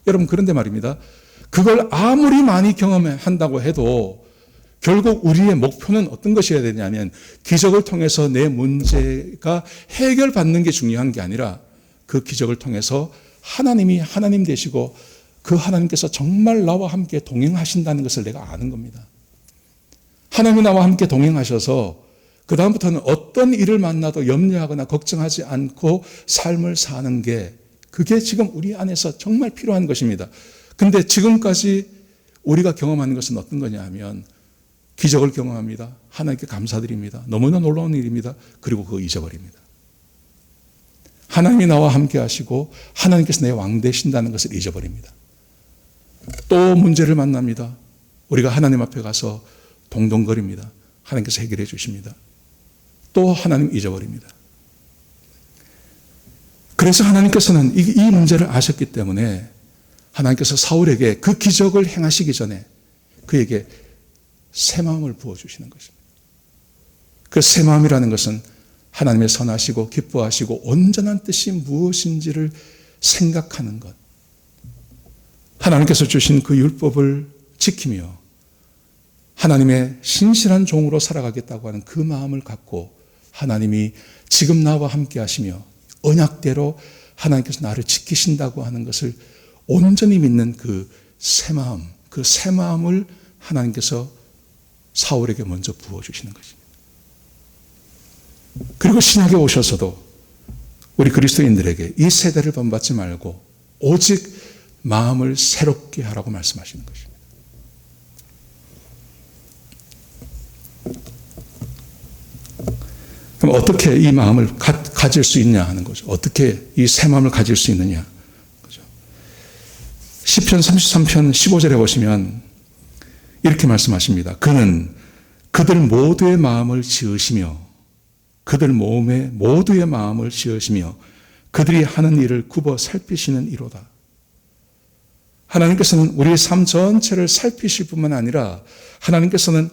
여러분, 그런데 말입니다. 그걸 아무리 많이 경험한다고 해도 결국 우리의 목표는 어떤 것이어야 되냐면 기적을 통해서 내 문제가 해결받는 게 중요한 게 아니라 그 기적을 통해서 하나님이 하나님 되시고 그 하나님께서 정말 나와 함께 동행하신다는 것을 내가 아는 겁니다. 하나님이 나와 함께 동행하셔서 그 다음부터는 어떤 일을 만나도 염려하거나 걱정하지 않고 삶을 사는 게, 그게 지금 우리 안에서 정말 필요한 것입니다. 근데 지금까지 우리가 경험하는 것은 어떤 거냐 하면 기적을 경험합니다. 하나님께 감사드립니다. 너무나 놀라운 일입니다. 그리고 그거 잊어버립니다. 하나님이 나와 함께 하시고 하나님께서 내 왕 되신다는 것을 잊어버립니다. 또 문제를 만납니다. 우리가 하나님 앞에 가서 동동거립니다. 하나님께서 해결해 주십니다. 또 하나님 잊어버립니다. 그래서 하나님께서는 이 문제를 아셨기 때문에 하나님께서 사울에게 그 기적을 행하시기 전에 그에게 새 마음을 부어주시는 것입니다. 그 새 마음이라는 것은 하나님의 선하시고 기뻐하시고 온전한 뜻이 무엇인지를 생각하는 것. 하나님께서 주신 그 율법을 지키며 하나님의 신실한 종으로 살아가겠다고 하는 그 마음을 갖고 하나님이 지금 나와 함께 하시며 언약대로 하나님께서 나를 지키신다고 하는 것을 온전히 믿는 그 새 마음, 그 새 마음을 하나님께서 사울에게 먼저 부어주시는 것입니다. 그리고 신약에 오셔서도 우리 그리스도인들에게 이 세대를 본받지 말고 오직 마음을 새롭게 하라고 말씀하시는 것입니다. 그럼 어떻게 이 마음을 가질 수 있냐 하는 거죠. 어떻게 이 새 마음을 가질 수 있느냐. 그죠. 시편 33편 15절에 보시면 이렇게 말씀하십니다. 그는 그들 모두의 마음을 지으시며 그들 몸에 모두의 마음을 지으시며 그들이 하는 일을 굽어 살피시는 이로다. 하나님께서는 우리의 삶 전체를 살피실 뿐만 아니라 하나님께서는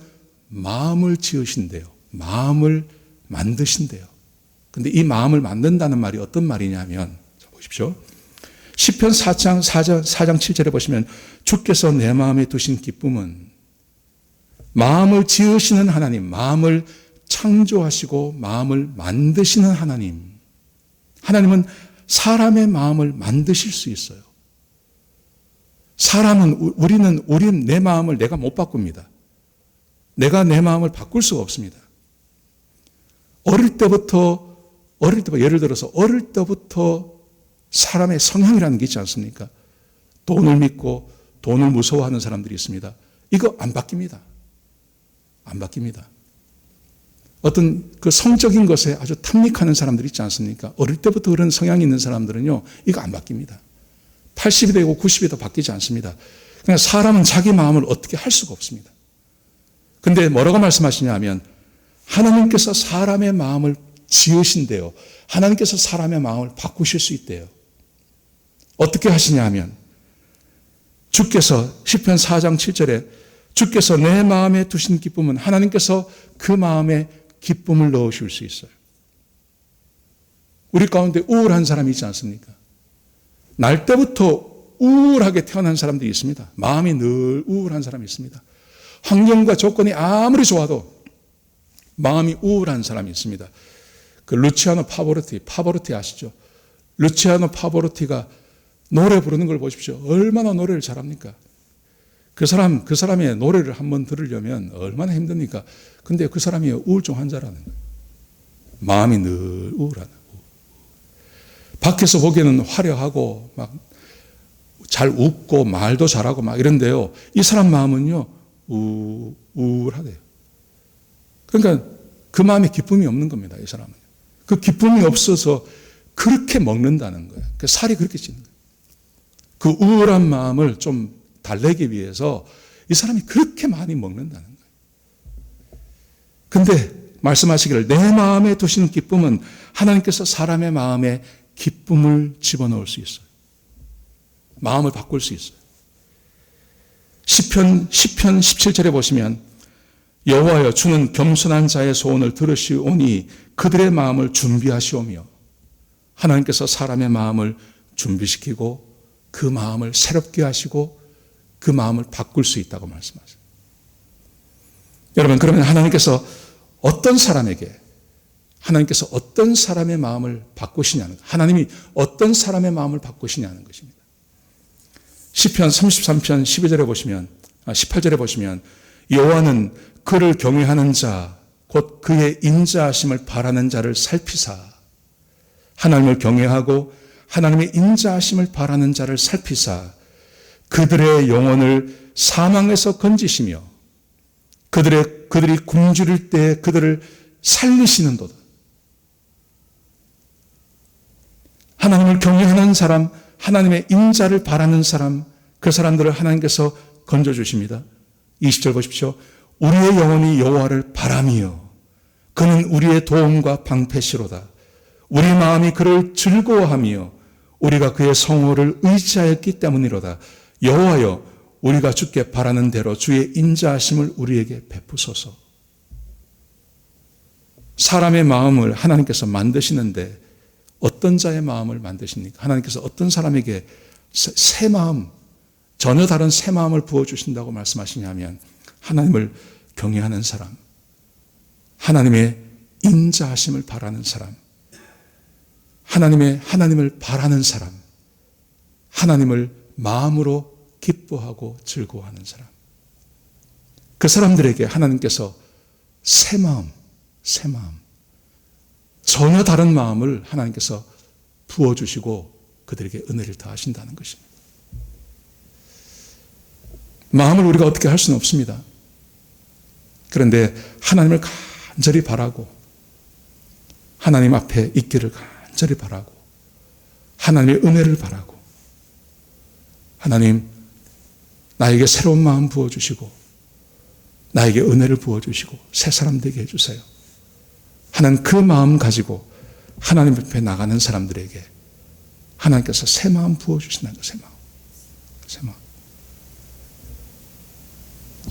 마음을 지으신대요. 마음을 만드신대요. 근데 이 마음을 만든다는 말이 어떤 말이냐면, 자 보십시오. 시편 4장 7절에 보시면 주께서 내 마음에 두신 기쁨은, 마음을 지으시는 하나님, 마음을 창조하시고 마음을 만드시는 하나님. 하나님은 사람의 마음을 만드실 수 있어요. 우리는 내 마음을 내가 못 바꿉니다. 내가 내 마음을 바꿀 수가 없습니다. 어릴 때부터 예를 들어서 어릴 때부터 사람의 성향이라는 게 있지 않습니까? 돈을 믿고 돈을 무서워하는 사람들이 있습니다. 이거 안 바뀝니다. 안 바뀝니다. 어떤 그 성적인 것에 아주 탐닉하는 사람들이 있지 않습니까? 어릴 때부터 그런 성향이 있는 사람들은요, 이거 안 바뀝니다. 80이 되고 90이 돼도 바뀌지 않습니다. 그냥 사람은 자기 마음을 어떻게 할 수가 없습니다. 근데 뭐라고 말씀하시냐면, 하나님께서 사람의 마음을 지으신대요. 하나님께서 사람의 마음을 바꾸실 수 있대요. 어떻게 하시냐면, 주께서 시편 4장 7절에 주께서 내 마음에 두신 기쁨은 하나님께서 그 마음에 기쁨을 넣으실 수 있어요. 우리 가운데 우울한 사람이 있지 않습니까? 날 때부터 우울하게 태어난 사람들이 있습니다. 마음이 늘 우울한 사람이 있습니다. 환경과 조건이 아무리 좋아도 마음이 우울한 사람이 있습니다. 그 루치아노 파보르티 아시죠? 루치아노 파보르티가 노래 부르는 걸 보십시오. 얼마나 노래를 잘합니까? 그 사람의 노래를 한번 들으려면 얼마나 힘듭니까? 근데 그 사람이 우울증 환자라는 거예요. 마음이 늘 우울하다. 밖에서 보기에는 화려하고 막 잘 웃고 말도 잘하고 막 이런데요. 이 사람 마음은요, 우울하대요. 그러니까 그 마음에 기쁨이 없는 겁니다. 이 사람은. 그 기쁨이 없어서 그렇게 먹는다는 거예요. 그 살이 그렇게 찌는 거예요. 그 우울한 마음을 좀 달래기 위해서 이 사람이 그렇게 많이 먹는다는 거예요. 근데 말씀하시기를 내 마음에 두시는 기쁨은 하나님께서 사람의 마음에 기쁨을 집어넣을 수 있어요. 마음을 바꿀 수 있어요. 시편 17절에 보시면 여호와여 주는 겸손한 자의 소원을 들으시오니 그들의 마음을 준비하시오며 하나님께서 사람의 마음을 준비시키고 그 마음을 새롭게 하시고 그 마음을 바꿀 수 있다고 말씀하세요. 여러분, 그러면 하나님께서 어떤 사람의 마음을 바꾸시냐는 거예요. 하나님이 어떤 사람의 마음을 바꾸시냐는 것입니다. 시편 33편 18절에 보시면 여호와는 그를 경외하는 자, 곧 그의 인자하심을 바라는 자를 살피사 하나님을 경외하고 하나님의 인자하심을 바라는 자를 살피사 그들의 영혼을 사망에서 건지시며 그들이 굶주릴 때 그들을 살리시는도다. 하나님을 경외하는 사람, 하나님의 인자를 바라는 사람, 그 사람들을 하나님께서 건져주십니다. 20절 보십시오. 우리의 영혼이 여호와를 바라며 그는 우리의 도움과 방패시로다. 우리 마음이 그를 즐거워하며 우리가 그의 성호를 의지하였기 때문이로다. 여호와여 우리가 주께 바라는 대로 주의 인자하심을 우리에게 베푸소서. 사람의 마음을 하나님께서 만드시는데 어떤 자의 마음을 만드십니까? 하나님께서 어떤 사람에게 새 마음, 전혀 다른 새 마음을 부어주신다고 말씀하시냐면 하나님을 경외하는 사람, 하나님의 인자하심을 바라는 사람, 하나님을 바라는 사람, 하나님을 마음으로 기뻐하고 즐거워하는 사람. 그 사람들에게 하나님께서 새 마음, 전혀 다른 마음을 하나님께서 부어주시고 그들에게 은혜를 더하신다는 것입니다. 마음을 우리가 어떻게 할 수는 없습니다. 그런데 하나님을 간절히 바라고 하나님 앞에 있기를 간절히 바라고 하나님의 은혜를 바라고 하나님 나에게 새로운 마음 부어주시고 나에게 은혜를 부어주시고 새 사람 되게 해주세요. 하나님 그 마음 가지고 하나님 앞에 나가는 사람들에게 하나님께서 새 마음 부어주신다는 거예요. 새 마음.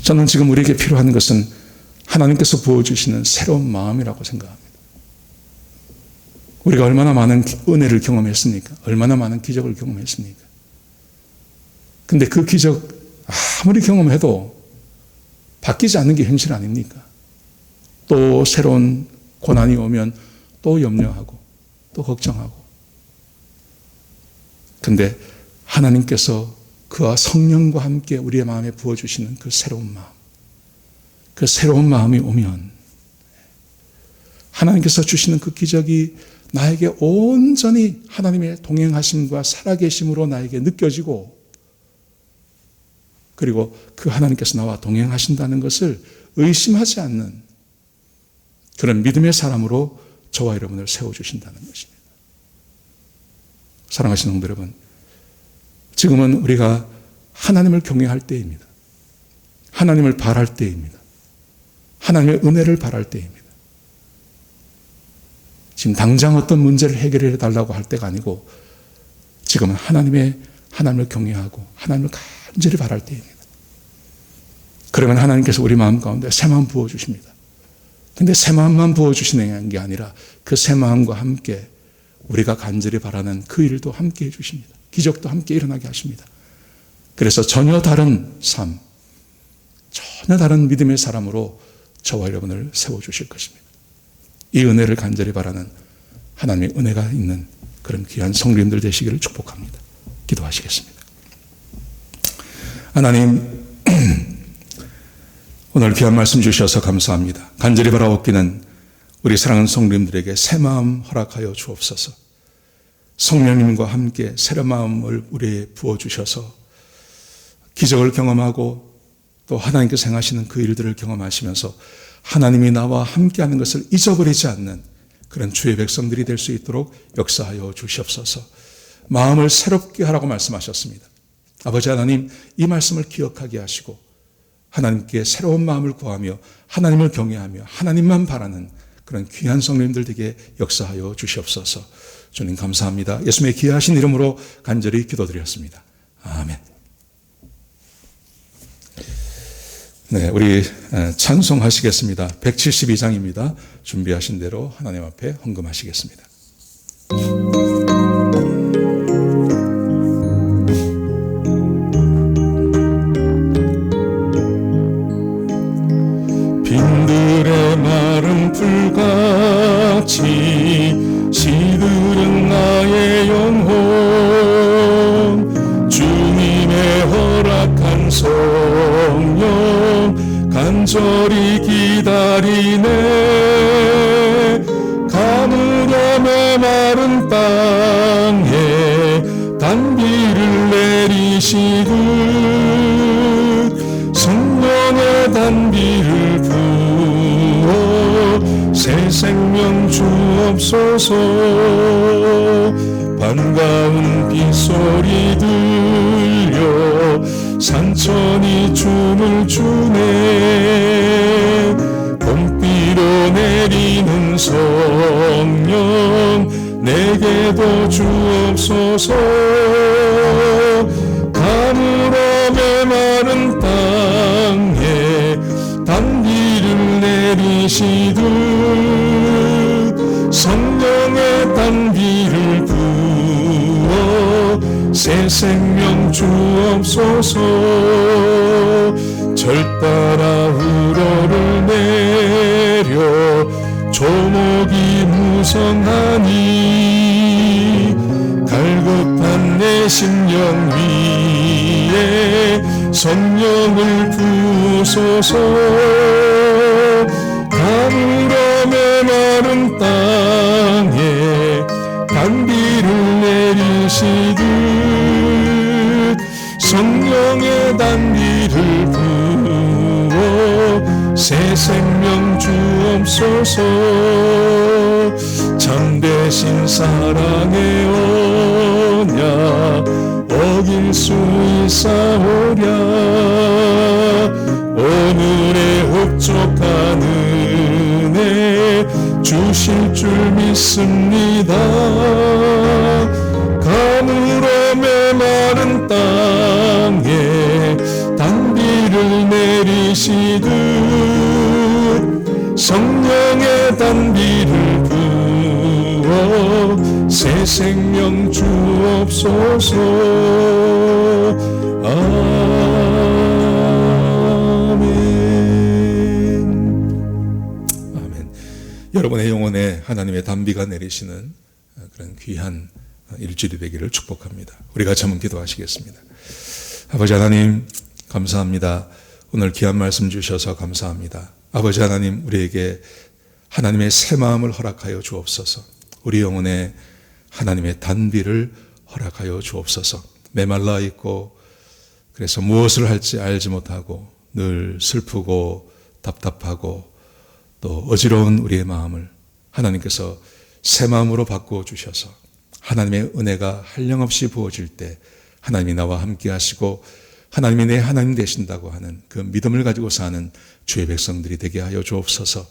저는 지금 우리에게 필요한 것은 하나님께서 부어주시는 새로운 마음이라고 생각합니다. 우리가 얼마나 많은 은혜를 경험했습니까? 얼마나 많은 기적을 경험했습니까? 근데 그 기적 아무리 경험해도 바뀌지 않는 게 현실 아닙니까? 또 새로운 고난이 오면 또 염려하고 또 걱정하고. 근데 하나님께서 그와 성령과 함께 우리의 마음에 부어주시는 그 새로운 마음, 그 새로운 마음이 오면 하나님께서 주시는 그 기적이 나에게 온전히 하나님의 동행하심과 살아계심으로 나에게 느껴지고, 그리고 그 하나님께서 나와 동행하신다는 것을 의심하지 않는 그런 믿음의 사람으로 저와 여러분을 세워주신다는 것입니다. 사랑하시는 성도 여러분, 지금은 우리가 하나님을 경외할 때입니다. 하나님을 바랄 때입니다. 하나님의 은혜를 바랄 때입니다. 지금 당장 어떤 문제를 해결해 달라고 할 때가 아니고, 지금은 하나님을 경외하고 하나님을 간절히 바랄 때입니다. 그러면 하나님께서 우리 마음 가운데 새 마음 부어주십니다. 근데 새 마음만 부어주시는 게 아니라 그 새 마음과 함께 우리가 간절히 바라는 그 일도 함께 해주십니다. 기적도 함께 일어나게 하십니다. 그래서 전혀 다른 삶, 전혀 다른 믿음의 사람으로 저와 여러분을 세워주실 것입니다. 이 은혜를 간절히 바라는 하나님의 은혜가 있는 그런 귀한 성도님들 되시기를 축복합니다. 기도하시겠습니다. 하나님, 오늘 귀한 말씀 주셔서 감사합니다. 간절히 바라옵기는 우리 사랑하는 성도님들에게 새 마음 허락하여 주옵소서. 성령님과 함께 새로운 마음을 우리에 부어주셔서 기적을 경험하고 또 하나님께서 행하시는 그 일들을 경험하시면서 하나님이 나와 함께하는 것을 잊어버리지 않는 그런 주의 백성들이 될 수 있도록 역사하여 주시옵소서. 마음을 새롭게 하라고 말씀하셨습니다. 아버지 하나님, 이 말씀을 기억하게 하시고 하나님께 새로운 마음을 구하며 하나님을 경외하며 하나님만 바라는 그런 귀한 성도님들 되게 역사하여 주시옵소서. 주님 감사합니다. 예수님의 귀하신 이름으로 간절히 기도드렸습니다. 아멘. 네, 우리 찬송하시겠습니다. 172장입니다. 준비하신 대로 하나님 앞에 헌금하시겠습니다. 빈들의 마른 풀같이 시들은 나의 영혼, 주님의 허락한 성령 간절히 기다리네. 가물어 메마른 땅에 단비를 내리시듯 성령의 단비를 부어 새 생명 주옵소서. 반가운 빗소리 들려 산천이 춤을 추네. 봄비로 내리는 성령 내게도 주옵소서. 가물어 메마른 땅에 단비를 내리시듯 성령의 단비를 부어 새 생명 주옵소서. 절 따라 우러를 내려 조목이 무성하니 갈급한 내 심령 위에 성령을 부소서. 가물어 메마른 땅에 단비를 내리시듯 성령의 단비를 부어 새 생명 주옵소서. 참되신 사랑의 언약 어길 수 있사오랴. 오늘의 흡족한 은혜 주실 줄 믿습니다. 가물어 메마른 땅에 단비를 내리시듯 성령의 단비를 부어 새 생명 주옵소서. 아멘. 여러분의 영혼에 하나님의 단비가 내리시는 그런 귀한 일주일이 되기를 축복합니다. 우리 같이 한번 기도하시겠습니다. 아버지 하나님 감사합니다. 오늘 귀한 말씀 주셔서 감사합니다. 아버지 하나님, 우리에게 하나님의 새 마음을 허락하여 주옵소서. 우리 영혼에 하나님의 단비를 허락하여 주옵소서. 메말라 있고 그래서 무엇을 할지 알지 못하고 늘 슬프고 답답하고 또 어지러운 우리의 마음을 하나님께서 새 마음으로 바꾸어 주셔서 하나님의 은혜가 한량없이 부어질 때 하나님이 나와 함께 하시고 하나님이 내 하나님 되신다고 하는 그 믿음을 가지고 사는 주의 백성들이 되게 하여 주옵소서.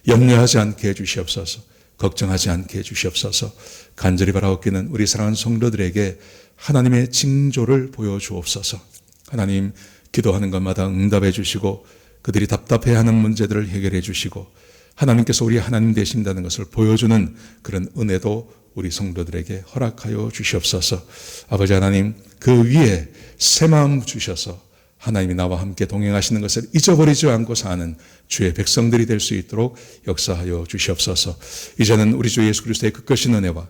염려하지 않게 해주시옵소서. 걱정하지 않게 해주시옵소서. 간절히 바라옵기는 우리 사랑하는 성도들에게 하나님의 징조를 보여주옵소서. 하나님, 기도하는 것마다 응답해 주시고 그들이 답답해하는 문제들을 해결해 주시고 하나님께서 우리 하나님 되신다는 것을 보여주는 그런 은혜도 우리 성도들에게 허락하여 주시옵소서. 아버지 하나님, 그 위에 새 마음 주셔서 하나님이 나와 함께 동행하시는 것을 잊어버리지 않고 사는 주의 백성들이 될 수 있도록 역사하여 주시옵소서. 이제는 우리 주 예수 그리스도의 끝까신 은혜와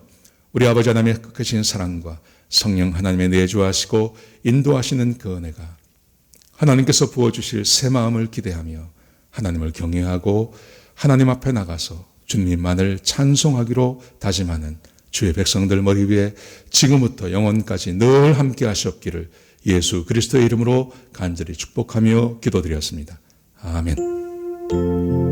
우리 아버지 하나님의 끝까신 사랑과 성령 하나님의 내주하시고 인도하시는 그 은혜가 하나님께서 부어주실 새 마음을 기대하며 하나님을 경외하고 하나님 앞에 나가서 주님만을 찬송하기로 다짐하는 주의 백성들 머리 위에 지금부터 영원까지 늘 함께 하시옵기를 예수 그리스도의 이름으로 간절히 축복하며 기도드렸습니다. 아멘.